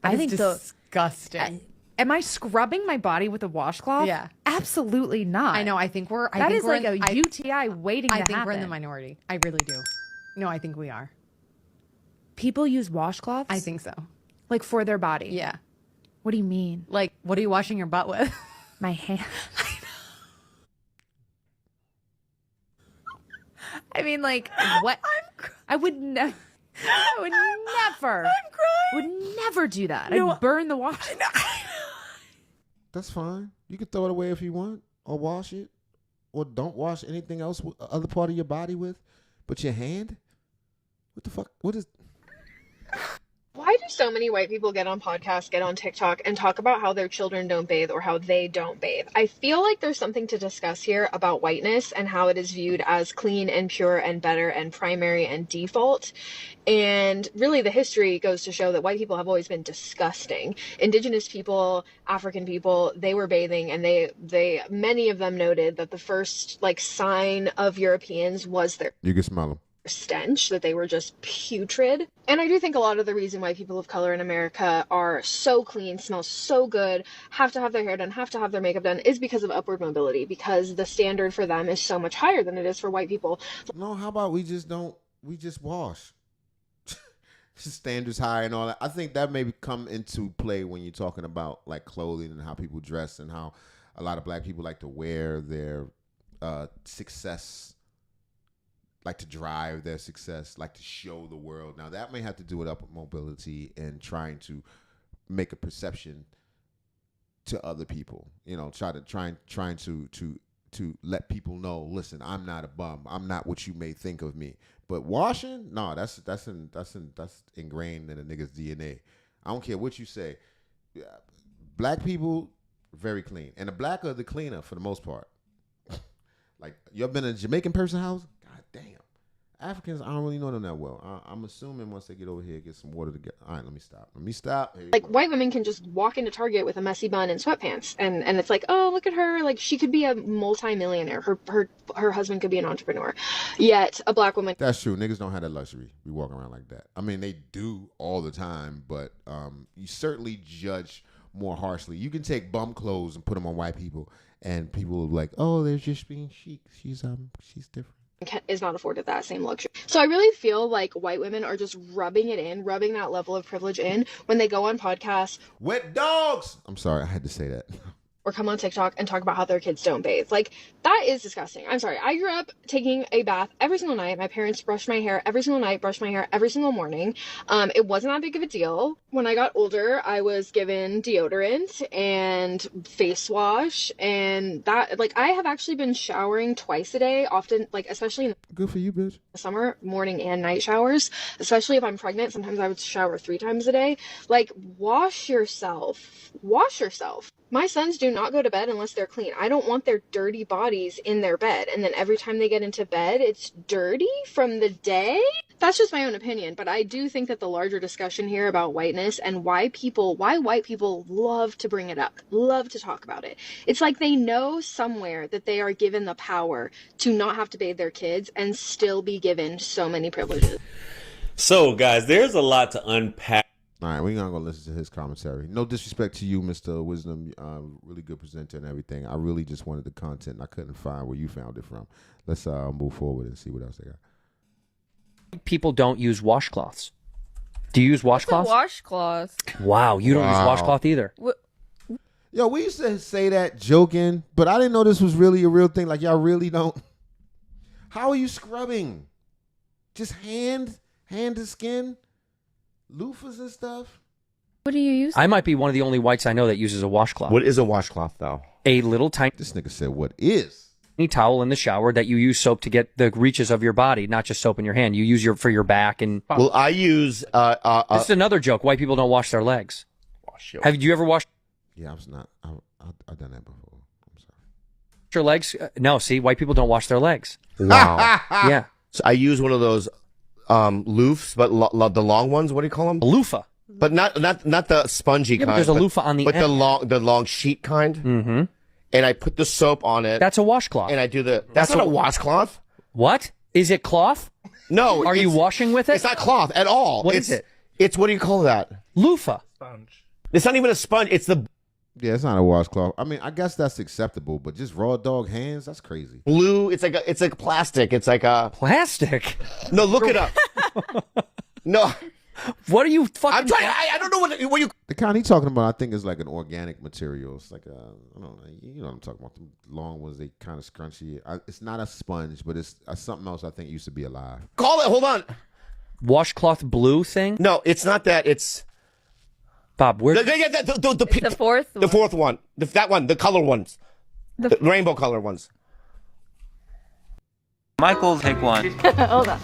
I think disgusting. Am I scrubbing my body with a washcloth? Yeah, absolutely not. I know. I think we're. That is like a UTI waiting to happen. I think we're in the minority. I really do. No, I think we are. People use washcloths? I think so. Like for their body? Yeah. What do you mean? Like, what are you washing your butt with? My hand. I mean, like, what? I would never. I would never. I'm crying. Would never do that. No, I'd burn the wash. That's fine. You can throw it away if you want, or wash it, or don't wash anything else with other part of your body with, but your hand. What the fuck? What is? Why do so many white people get on podcasts, get on TikTok, and talk about how their children don't bathe or how they don't bathe? I feel like there's something to discuss here about whiteness and how it is viewed as clean and pure and better and primary and default. And really the history goes to show that white people have always been disgusting. Indigenous people, African people, they were bathing, and they many of them noted that the first sign of Europeans was their You can smell them. stench, that they were just putrid. And I do think a lot of the reason why people of color in America are so clean, smell so good, have to have their hair done, have to have their makeup done, is because of upward mobility, because the standard for them is so much higher than it is for white people. No, how about we just wash? Standards high and all that. I think that may come into play when you're talking about like clothing and how people dress and how a lot of black people like to wear their success, like to drive their success, like to show the world. Now that may have to do with upward mobility and trying to make a perception to other people. Trying to let people know, listen, I'm not a bum. I'm not what you may think of me. But washing, no, that's ingrained in a nigga's DNA. I don't care what you say. Black people, very clean, and the blacker the cleaner for the most part. Like, you ever been in a Jamaican person's house? God damn, Africans, I don't really know them that well. I'm assuming once they get over here, get some water to get. All right, let me stop. Here you Like go. white women can just walk into Target with a messy bun and sweatpants, and it's like, oh, look at her, like she could be a multi-millionaire. Her husband could be an entrepreneur. Yet a black woman. That's true. Niggas don't have that luxury. We walk around like that. I mean, they do all the time, but you certainly judge more harshly. You can take bum clothes and put them on white people, and people are like, oh, they're just being chic. She's different. Is not afforded that same luxury. So I really feel like white women are just rubbing that level of privilege in when they go on podcasts. Wet dogs! I'm sorry, I had to say that. Or come on TikTok and talk about how their kids don't bathe. Like, that is disgusting. I'm sorry. I grew up taking a bath every single night. My parents brushed my hair every single night, brushed my hair every single morning. It wasn't that big of a deal. When I got older, I was given deodorant and face wash, and that, like, I have actually been showering twice a day, often, like, especially in Good for you, bitch. the summer, morning and night showers, especially if I'm pregnant. Sometimes I would shower 3 times a day. Like, wash yourself. Wash yourself. My sons do not go to bed unless they're clean. I don't want their dirty bodies in their bed. And then every time they get into bed, it's dirty from the day. That's just my own opinion. But I do think that the larger discussion here about whiteness and why white people love to bring it up, love to talk about it. It's like they know somewhere that they are given the power to not have to bathe their kids and still be given so many privileges. So, guys, there's a lot to unpack. All right, we're going to go listen to his commentary. No disrespect to you, Mr. Wisdom. Really good presenter and everything. I really just wanted the content, and I couldn't find where you found it from. Let's move forward and see what else they got. People don't use washcloths. Do you use washcloths? Washcloth. Wow, you don't use washcloth either. Yo, we used to say that joking, but I didn't know this was really a real thing. Like, y'all really don't. How are you scrubbing? Just hand to skin? Loofahs and stuff? What do you use? I might be one of the only whites I know that uses a washcloth. What is a washcloth, though? A little tiny... This nigga said, what is? Towel in the shower that you use soap to get the reaches of your body, not just soap in your hand. You use for your back and... Well, I use... this is another joke. White people don't wash their legs. Have you ever washed... Yeah, I've done that before. I'm sorry. Your legs? No, see, white people don't wash their legs. Wow. Yeah. So I use one of those loofs, but the long ones. What do you call them? A loofah. But not the spongy kind. But there's a loofah on the end. But the long sheet kind. Mm-hmm. And I put the soap on it. That's a washcloth. And I do that's not a washcloth. What? Is it cloth? No. Are you washing with it? It's not cloth at all. What is it? It's, what do you call that? Loofah. Sponge. It's not even a sponge. It's the... Yeah, it's not a washcloth. I mean, I guess that's acceptable, but just raw dog hands, that's crazy. Blue, it's like plastic. It's like a... Plastic? No, look it up. No. What are you fucking... I'm trying... I don't know what you... The kind he talking about, I think, is like an organic material. It's like I don't know, you know what I'm talking about. The long ones, they kind of scrunchy. It's not a sponge, but it's something else I think used to be alive. Call it, hold on. Washcloth blue thing? No, it's not that. It's... Bob, where... The fourth one. The fourth one. That one, the color ones. The rainbow color ones. Michael, take one. Hold on.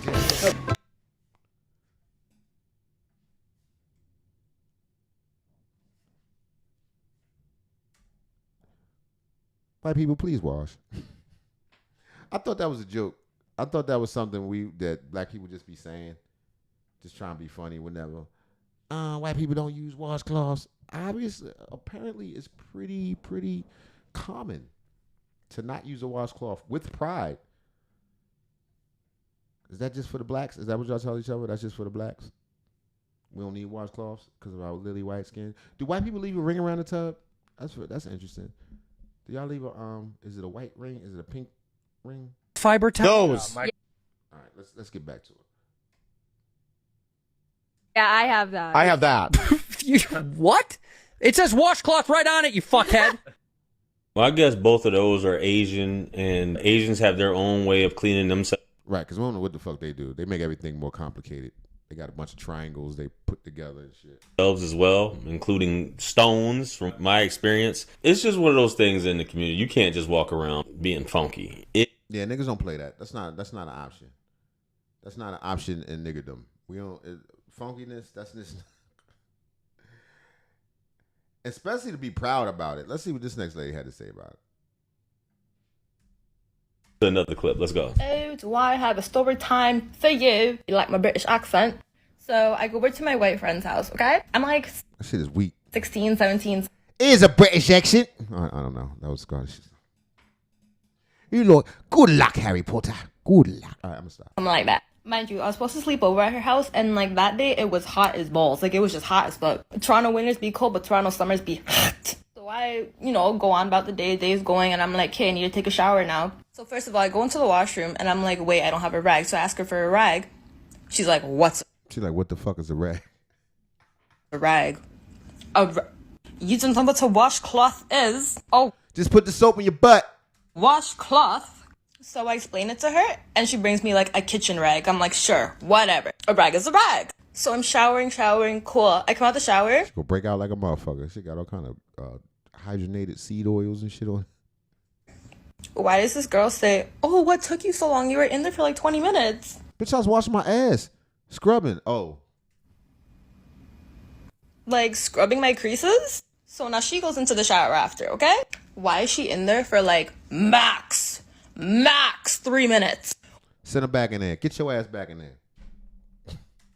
White people, please wash. I thought that was a joke. I thought that was something that black people just be saying, just trying to be funny whenever. White people don't use washcloths. Obviously, apparently, it's pretty common to not use a washcloth with pride. Is that just for the blacks? Is that what y'all tell each other? That's just for the blacks? We don't need washcloths because of our lily white skin. Do white people leave a ring around the tub? That's interesting. Do y'all leave is it a white ring? Is it a pink ring? Fiber towel. Those. All right, let's get back to it. Yeah, I have that. I have that. What? It says washcloth right on it, you fuckhead. Well, I guess both of those are Asian, and Asians have their own way of cleaning themselves. Right, because we don't know what the fuck they do. They make everything more complicated. They got a bunch of triangles they put together and shit. As well, including stones, from my experience. It's just one of those things in the community. You can't just walk around being funky. Yeah, niggas don't play that. That's not an option. That's not an option in niggerdom. We don't... funkiness, that's just... Especially to be proud about it. Let's see what this next lady had to say about it. Another clip. Let's go. Oh, do I have a story time for you? You like my British accent? So I go over to my white friend's house, okay? I'm like That shit is weak. 16, 17. Is a British accent. I don't know. That was Scottish. You know, good luck, Harry Potter. Good luck. All right, I'm gonna stop. Something like that. Mind you, I was supposed to sleep over at her house, and like that day, it was hot as balls. Like it was just hot as fuck. Toronto winters be cold, but Toronto summers be hot. So I, go on about the day's going, and I'm like, okay, I need to take a shower now. So first of all, I go into the washroom, and I'm like, wait, I don't have a rag. So I ask her for a rag. She's like, what's She's like, what the fuck is a rag? a rag? You don't know what a washcloth is? Oh. Just put the soap in your butt. Washcloth? So I explain it to her, and she brings me like a kitchen rag. I'm like, sure, whatever. A rag is a rag. So I'm showering, cool. I come out the shower. She gonna break out like a motherfucker. She got all kind of hydrogenated seed oils and shit on. Why does this girl say, oh, what took you so long? You were in there for like 20 minutes. Bitch, I was washing my ass. Scrubbing. Oh. Like scrubbing my creases? So now she goes into the shower after, okay? Why is she in there for like max 3 minutes? Send her back in there. Get your ass back in there.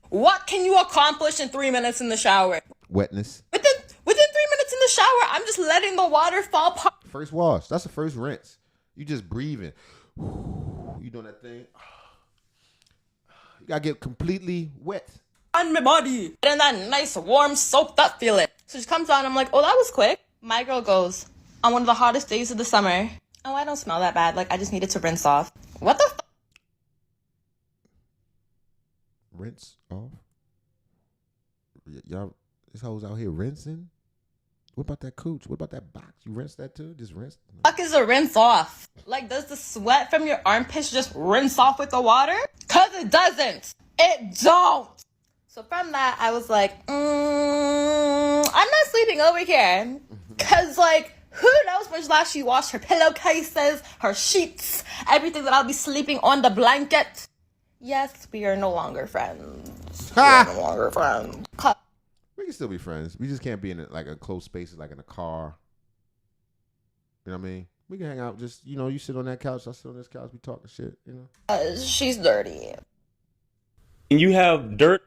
What can you accomplish in 3 minutes in the shower? Wetness. Within 3 minutes in the shower, I'm just letting the water fall apart. First wash. That's the first rinse. You just breathing. You doing that thing. You gotta get completely wet. On my body. And that nice warm soaked up feeling. So she comes out and I'm like, oh, that was quick. My girl goes, on one of the hottest days of the summer. Oh, I don't smell that bad. Like, I just needed to rinse off. What the fuck? Rinse off? Y'all, this hoes out here rinsing? What about that cooch? What about that box? You rinse that too? Just rinse? Fuck is a rinse off? Like, does the sweat from your armpits just rinse off with the water? Cause it doesn't. It don't. So from that, I was like, I'm not sleeping over here. Cause like, who knows when last she washed her pillowcases, her sheets, everything that I'll be sleeping on the blanket. Yes, we are no longer friends. We are no longer friends. We can still be friends. We just can't be in like a close spaces, like in a car. You know what I mean? We can hang out. Just you sit on that couch, I sit on this couch. We talking shit. She's dirty. And you have dirt.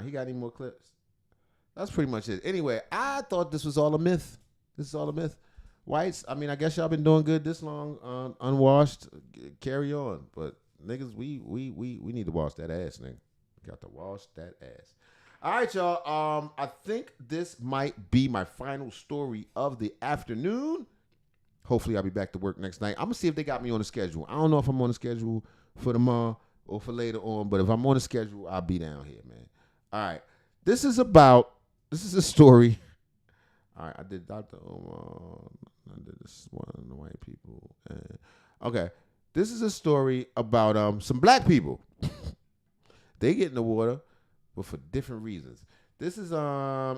He got any more clips? That's pretty much it. Anyway, I thought this was all a myth. This is all a myth. Whites, I mean, I guess y'all been doing good this long, unwashed. Carry on, but niggas, we need to wash that ass, nigga. We got to wash that ass. All right, y'all. I think this might be my final story of the afternoon. Hopefully, I'll be back to work next night. I'm gonna see if they got me on the schedule. I don't know if I'm on the schedule for tomorrow or for later on, but if I'm on the schedule, I'll be down here, man. All right. This is a story. All right, I did Dr. Omar. I did this one, the white people. Okay. This is a story about some black people. They get in the water, but for different reasons. This is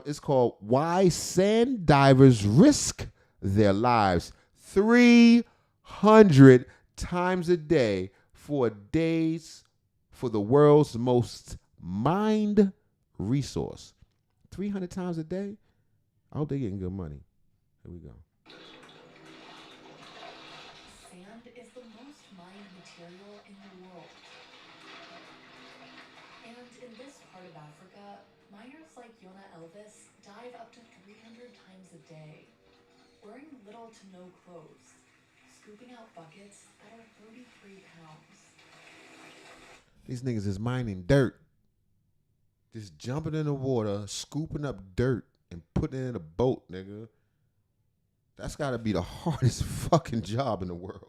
it's called Why Sand Divers Risk Their Lives 300 times a day for the world's most mined resource. 300 times a day? I hope they're getting good money. Here we go. Sand is the most mined material in the world. And in this part of Africa, miners like Yona Elvis dive up to 300 times a day, wearing little to no clothes, scooping out buckets that are 33 pounds. These niggas is mining dirt. Just jumping in the water, scooping up dirt, and putting it in a boat, nigga. That's gotta be the hardest fucking job in the world.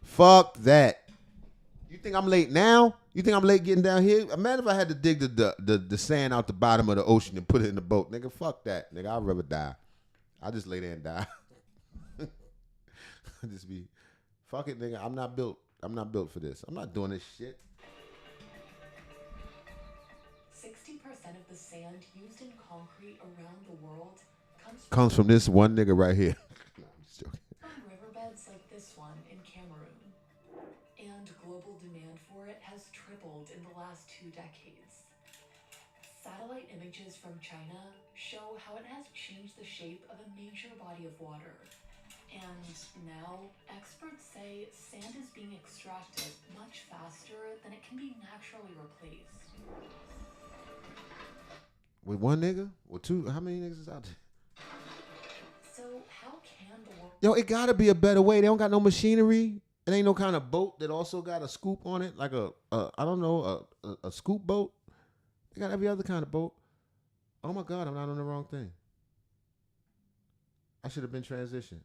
Fuck that. You think I'm late now? You think I'm late getting down here? Imagine if I had to dig the sand out the bottom of the ocean and put it in the boat. Nigga, fuck that. Nigga, I'd rather die. I'll just lay there and die. Just be, fuck it, nigga. I'm not built for this. I'm not doing this shit. 60% of the sand used in concrete around the world comes from this one nigga right here. No, I'm just joking. From riverbeds like this one in Cameroon. And global demand for it has tripled in the last 2 decades. Satellite images from China show how it has changed the shape of a major body of water. And now, experts say sand is being extracted much faster than it can be naturally replaced. With one nigga? With two? How many niggas is out there? So how can the world... Yo, it gotta be a better way. They don't got no machinery. It ain't no kind of boat that also got a scoop on it, like a scoop boat. They got every other kind of boat. Oh my God, I'm not on the wrong thing. I should have been transitioned.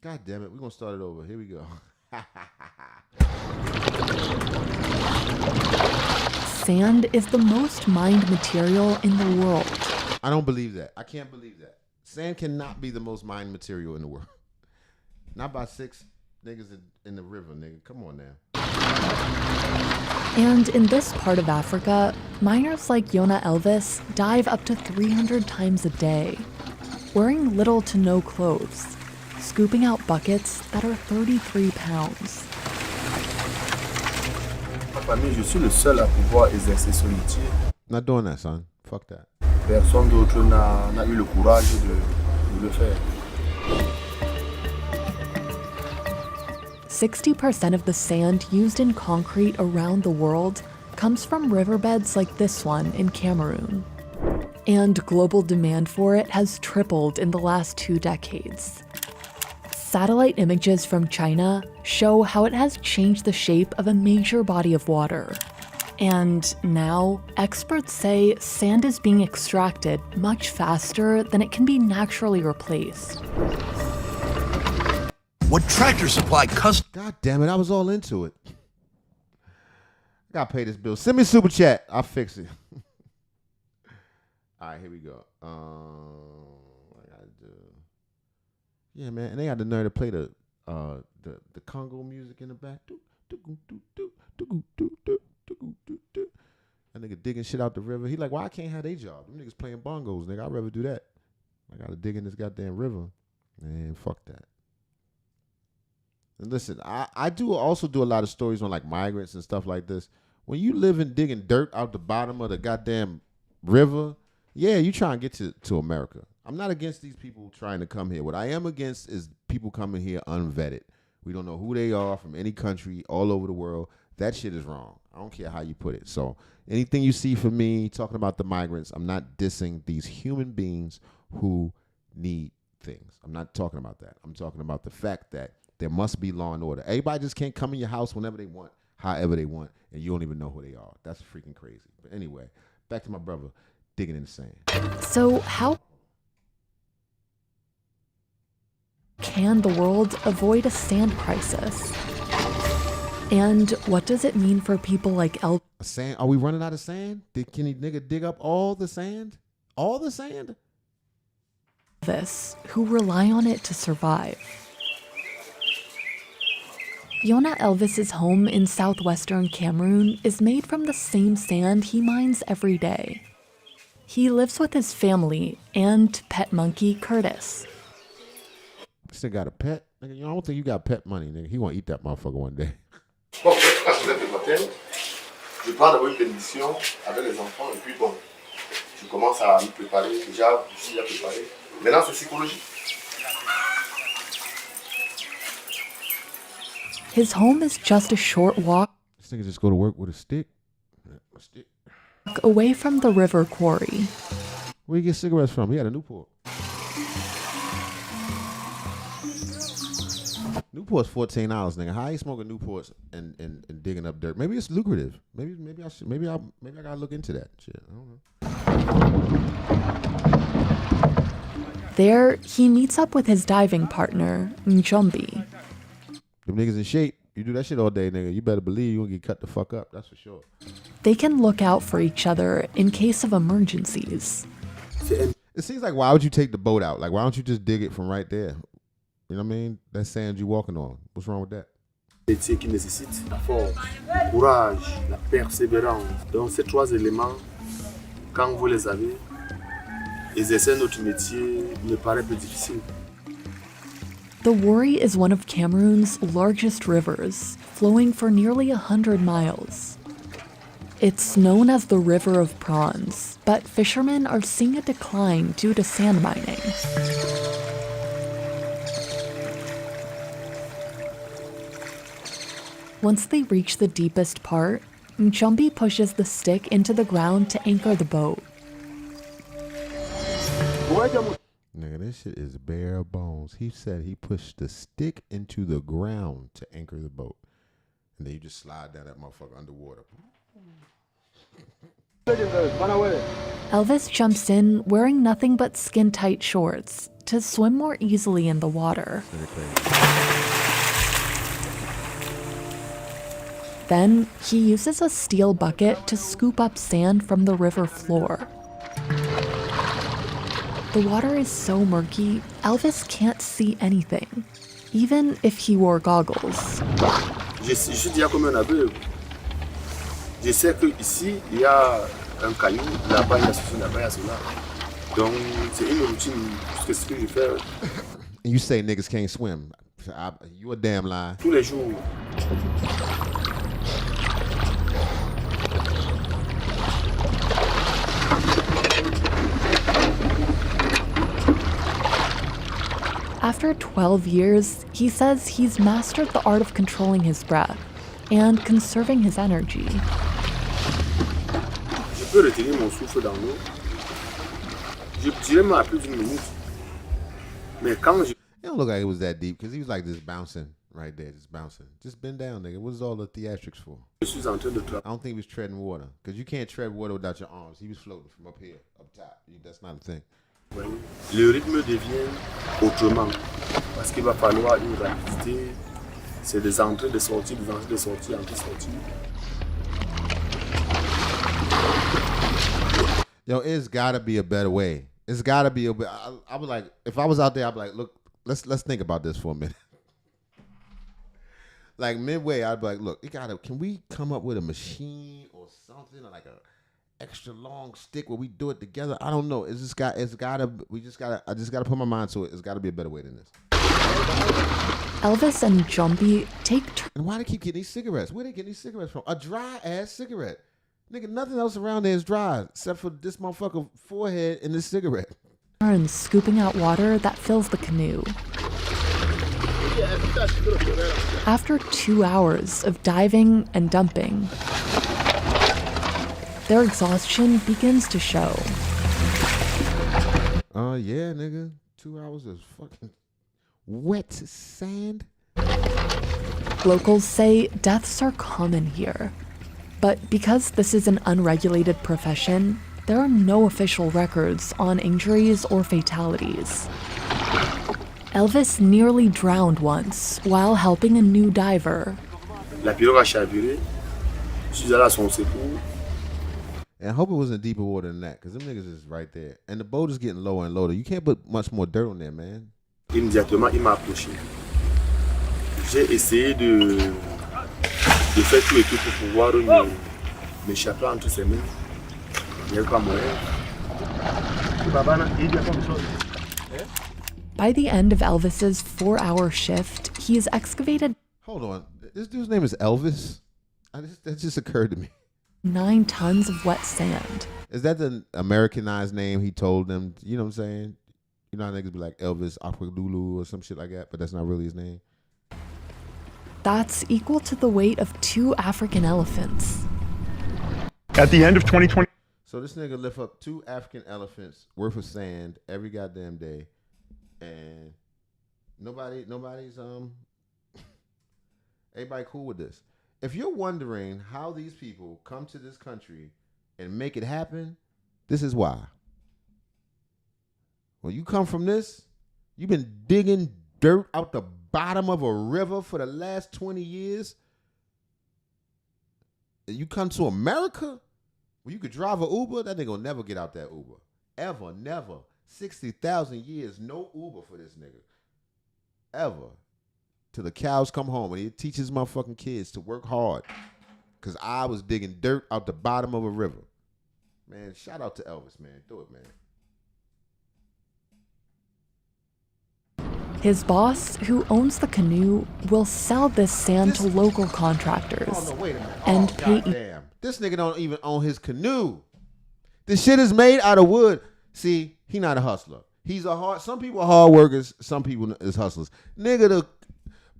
God damn it, we're gonna start it over. Here we go. Sand is the most mined material in the world. I don't believe that. I can't believe that. Sand cannot be the most mined material in the world. Not by 6 niggas in the river, nigga. Come on now. And in this part of Africa, miners like Yona Elvis dive up to 300 times a day, wearing little to no clothes, scooping out buckets that are 33 pounds. Ma famille, je suis le seul à pouvoir exercer ce métier. Not doing that, son. Fuck that. Personne d'autre n'a eu le courage de le faire. 60% of the sand used in concrete around the world comes from riverbeds like this one in Cameroon. And global demand for it has tripled in the last 2 decades. Satellite images from China show how it has changed the shape of a major body of water. And now, experts say sand is being extracted much faster than it can be naturally replaced. What Tractor Supply custom? God damn it, I was all into it. I gotta pay this bill. Send me a super chat. I'll fix it. All right, here we go. I gotta do. Yeah, man, and they got the nerve to play the Congo music in the back. That nigga digging shit out the river. He like, why I can't have their job? Them niggas playing bongos, nigga. I'd rather do that. I gotta dig in this goddamn river. Man, fuck that. And listen, I do also do a lot of stories on like migrants and stuff like this. When you live in digging dirt out the bottom of the goddamn river, yeah, you try and get to America. I'm not against these people trying to come here. What I am against is people coming here unvetted. We don't know who they are from any country all over the world. That shit is wrong. I don't care how you put it. So anything you see from me talking about the migrants, I'm not dissing these human beings who need things. I'm not talking about that. I'm talking about the fact that there must be law and order. Everybody just can't come in your house whenever they want, however they want, and you don't even know who they are. That's freaking crazy. But anyway, back to my brother digging in the sand. So how can the world avoid a sand crisis? And what does it mean for people like Elvis? Sand? Are we running out of sand? Can you nigga dig up all the sand? All the sand? Who rely on it to survive. Yona Elvis's home in southwestern Cameroon is made from the same sand he mines every day. He lives with his family and pet monkey Curtis. Still got a pet? Nigga, I don't think you got pet money, nigga. He gonna eat that motherfucker one day. Bon, quand je lève le matin, je pars d'abord une bénédiction avec les enfants et puis bon, je commence à me préparer. Déjà, je suis déjà préparé. Maintenant, c'est psychologique. His home is just a short walk This nigga just go to work with a stick. away from the river quarry. Where you get cigarettes from? He had a Newport. Newport's $14, nigga. How you smoking Newports and digging up dirt? Maybe it's lucrative. Maybe I gotta look into that shit. I don't know. There, he meets up with his diving partner, Njombi. Them niggas in shape. You do that shit all day, nigga. You better believe you gonna get cut the fuck up. That's for sure. They can look out for each other in case of emergencies. It seems like, why would you take the boat out? Like, why don't you just dig it from right there? You know what I mean? That sand you walking on. What's wrong with that? Métier qui nécessite la force, le courage, la persévérance. Donc ces 3 éléments, quand vous les avez, exercer notre métier me paraît plus difficile. The Wari is one of Cameroon's largest rivers, flowing for nearly 100 miles. It's known as the River of Prawns, but fishermen are seeing a decline due to sand mining. Once they reach the deepest part, Njombi pushes the stick into the ground to anchor the boat. Nigga, this shit is bare bones. He said he pushed the stick into the ground to anchor the boat. And then you just slide down that motherfucker underwater. Elvis jumps in wearing nothing but skin-tight shorts to swim more easily in the water. Then he uses a steel bucket to scoop up sand from the river floor. The water is so murky, Elvis can't see anything, even if he wore goggles. Je suis déjà comme un aveugle. Je sais qu'ici, il y a un caillou, là-bas, il y a ceci, là-bas, il y a cela. Donc, c'est une routine, c'est ce que je fais. And you say niggas can't swim. You a damn lie. Tous les jours. After 12 years, he says he's mastered the art of controlling his breath and conserving his energy. Je peux retenir mon souffle dans l'eau. Je dirais même à plus d'une minute. Mais quand je... It don't look like it was that deep because he was like just bouncing right there, just bouncing. Just bend down, nigga. What is all the theatrics for? Je suis en train de I don't think he was treading water because you can't tread water without your arms. He was floating from up here, up top. That's not a thing. Le rythme devient autrement parce qu'il va falloir une rapidité. C'est des entrées, des sorties, des entrées, des sorties, entrées, sorties. Yo, it's gotta be a better way. It's gotta be a. I would like if I was out there, I'd be like, look, let's think about this for a minute. Like midway, I'd be like, look, can we come up with a machine or something like a extra long stick where we do it together? I don't know. I just gotta put my mind to it. It's gotta be a better way than this. Elvis and Njombi take turns. And why they keep getting these cigarettes? Where they getting these cigarettes from? A dry ass cigarette. Nigga, nothing else around there is dry except for this motherfucker forehead and this cigarette. Scooping out water that fills the canoe. After 2 hours of diving and dumping, their exhaustion begins to show. Yeah, nigga. 2 hours of fucking wet sand. Locals say deaths are common here. But because this is an unregulated profession, there are no official records on injuries or fatalities. Elvis nearly drowned once while helping a new diver. La pirogue a chaviré. Je suis allé à son secours. And I hope it wasn't deeper water than that, because them niggas is right there. And the boat is getting lower and lower. You can't put much more dirt on there, man. Immédiatement, il m'a approché. J'ai essayé de faire tout et tout pour pouvoir m'échapper entre ses mains. Il n'y a pas moyen. By the end of Elvis's 4-hour shift, he's excavated. Hold on. This dude's name is Elvis? That just occurred to me. 9 tons of wet sand. Is that the Americanized name he told them? You know what I'm saying? You know how niggas be like Elvis Aqualulu or some shit like that, but that's not really his name. That's equal to the weight of 2 African elephants. At the end of 2020. So this nigga lift up 2 African elephants worth of sand every goddamn day, and nobody's everybody cool with this. If you're wondering how these people come to this country and make it happen, this is why. When you come from this, you've been digging dirt out the bottom of a river for the last 20 years. And you come to America, where you could drive an Uber, that nigga will never get out that Uber. Ever, never. 60,000 years, no Uber for this nigga. Ever. Till the cows come home and he teaches motherfucking kids to work hard. Because I was digging dirt out the bottom of a river. Man, shout out to Elvis, man. Do it, man. His boss, who owns the canoe, will sell this sand to local contractors and pay. Damn. This nigga don't even own his canoe. This shit is made out of wood. See, he not a hustler. Some people are hard workers, some people is hustlers. Nigga, to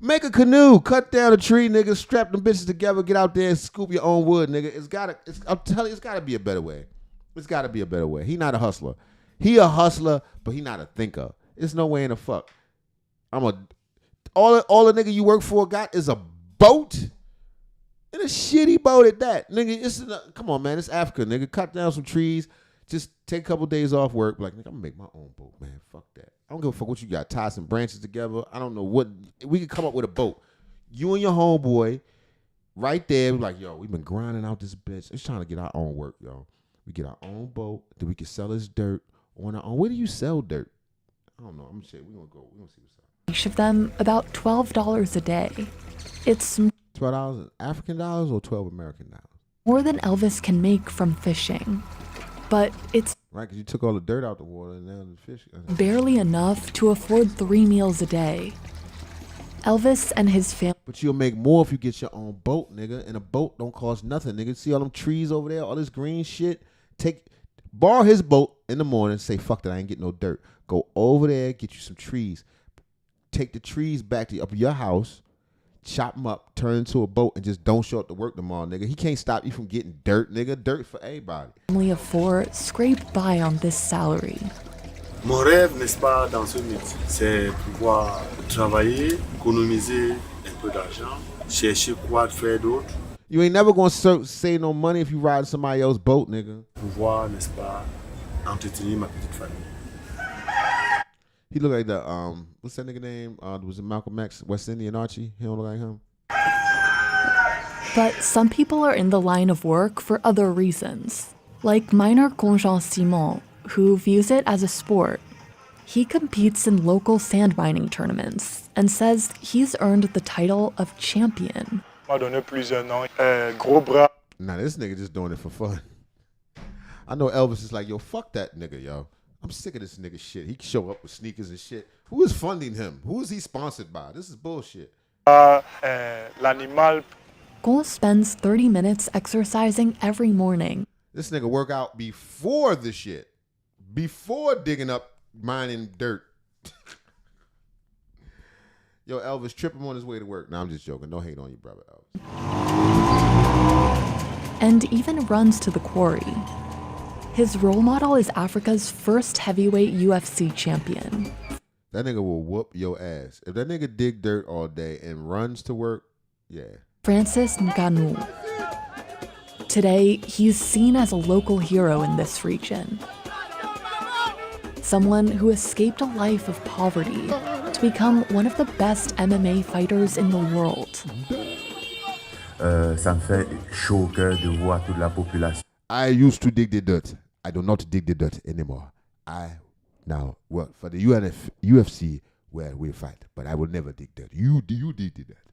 make a canoe, cut down a tree, nigga, strap them bitches together, get out there and scoop your own wood, nigga. I'm telling you, it's gotta be a better way. It's gotta be a better way. He not a hustler. He a hustler, but he not a thinker. There's no way in the fuck. All the nigga you work for got is a boat. And a shitty boat at that. Nigga, come on, man. It's Africa, nigga. Cut down some trees. Just take a couple days off work. Like, nigga, I'm gonna make my own boat, man. Fuck that. I don't give a fuck what you got. Tie some branches together. I don't know what. We could come up with a boat. You and your homeboy right there. Like, yo, we've been grinding out this bitch. Just trying to get our own work, yo. We get our own boat. Then we can sell this dirt on our own. Where do you sell dirt? I don't know. I'm gonna say we're gonna go. We're gonna see what's up. Each of them about $12 a day. It's $12 African dollars or 12 American dollars? more than Elvis can make from fishing. But it's right, because you took all the dirt out the water and now the fish. Barely enough to afford 3 meals a day. Elvis and his family. But you'll make more if you get your own boat, nigga. And a boat don't cost nothing, nigga. See all them trees over there, all this green shit? Borrow his boat in the morning, say, fuck that, I ain't getting no dirt. Go over there, get you some trees. Take the trees back to your house, chop them up, turn into a boat, and just don't show up to work tomorrow, nigga. He can't stop you from getting dirt, nigga. Dirt for everybody. Family of 4 scrape by on this salary. Mon rêve, n'est-ce pas, dans ce métier, c'est pouvoir travailler, économiser un peu d'argent, chercher quoi faire d'autre. You ain't never gonna save no money if you ride somebody else's boat, nigga. Pouvoir, n'est-ce pas, entretenir ma petite famille. He look like the what's that nigga name? Was it Malcolm X, West Indian Archie? He don't look like him. But some people are in the line of work for other reasons, like miner Conjean Simon, who views it as a sport. He competes in local sand mining tournaments and says he's earned the title of champion. Nah, this nigga just doing it for fun. I know Elvis is like, yo, fuck that nigga, yo. I'm sick of this nigga shit. He can show up with sneakers and shit. Who is funding him? Who is he sponsored by? This is bullshit. Cole spends 30 minutes exercising every morning. This nigga work out before the shit. Before digging up, mining dirt. Yo, Elvis, trip him on his way to work. Nah, I'm just joking. No hate on you, brother Elvis. And even runs to the quarry. His role model is Africa's first heavyweight UFC champion. That nigga will whoop your ass. If that nigga dig dirt all day and runs to work, yeah. Francis Ngannou. Today, he's seen as a local hero in this region. Someone who escaped a life of poverty to become one of the best MMA fighters in the world. Ça me fait chaud au cœur de voir toute la population. I used to dig the dirt. I do not dig the dirt anymore. Now work for the UFC where we fight, but I will never dig dirt. You dig the dirt.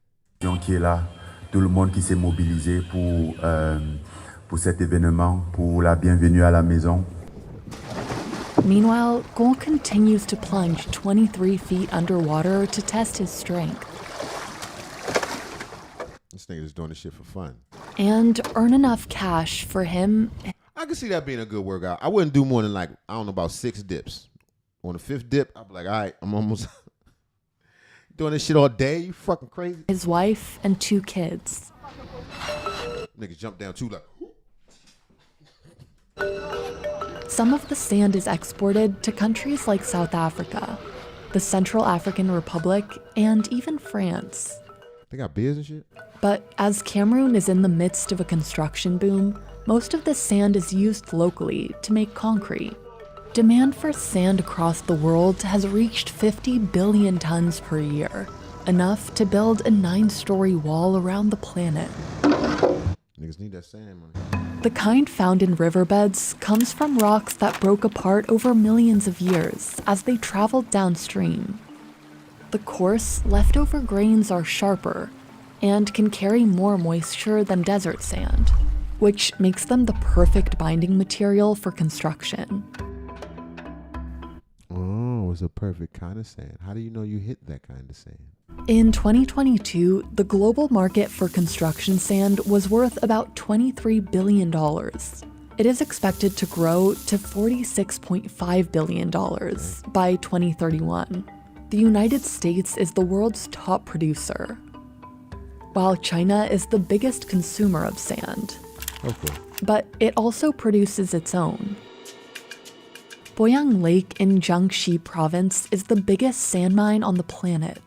Qui est là, tout le monde qui s'est mobilisé pour cet événement, pour la bienvenue à la maison. Meanwhile, Cole continues to plunge 23 feet underwater to test his strength. This nigga is doing this shit for fun. And earn enough cash for him. I can see that being a good workout. I wouldn't do more than about 6 dips. On the 5th dip, I'd be like, all right, I'm almost doing this shit all day. You fucking crazy. His wife and 2 kids. Niggas jump down too like. Some of the sand is exported to countries like South Africa, the Central African Republic, and even France. They got beers and shit? But as Cameroon is in the midst of a construction boom, most of the sand is used locally to make concrete. Demand for sand across the world has reached 50 billion tons per year, enough to build a 9-story wall around the planet. Niggas need that sand money. The kind found in riverbeds comes from rocks that broke apart over millions of years as they traveled downstream. The coarse, leftover grains are sharper and can carry more moisture than desert sand, which makes them the perfect binding material for construction. Oh, was a perfect kind of sand. How do you know you hit that kind of sand? In 2022, the global market for construction sand was worth about $23 billion. It is expected to grow to $46.5 billion by 2031. The United States is the world's top producer, while China is the biggest consumer of sand. Okay. But it also produces its own. Boyang Lake in Jiangxi province is the biggest sand mine on the planet.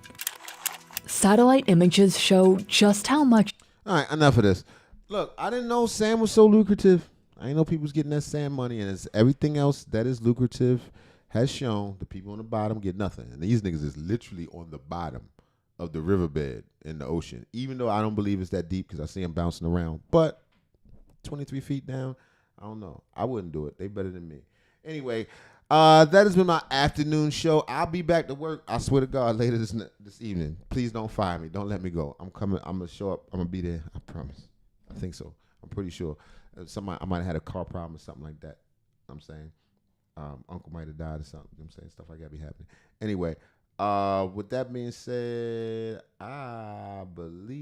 Satellite images show just how much... All right, enough of this. Look, I didn't know sand was so lucrative. I didn't know people was getting that sand money, and it's everything else that is lucrative has shown the people on the bottom get nothing. And these niggas is literally on the bottom of the riverbed in the ocean, even though I don't believe it's that deep because I see them bouncing around. But 23 feet down, I don't know. I wouldn't do it. They better than me. Anyway, that has been my afternoon show. I'll be back to work, I swear to God, later this evening. Please don't fire me. Don't let me go. I'm coming. I'm going to show up. I'm going to be there. I promise. I think so. I'm pretty sure. I might have had a car problem or something like that. I'm saying. Uncle might have died or something. You know what I'm saying? Stuff like that be happening. Anyway, with that being said, I believe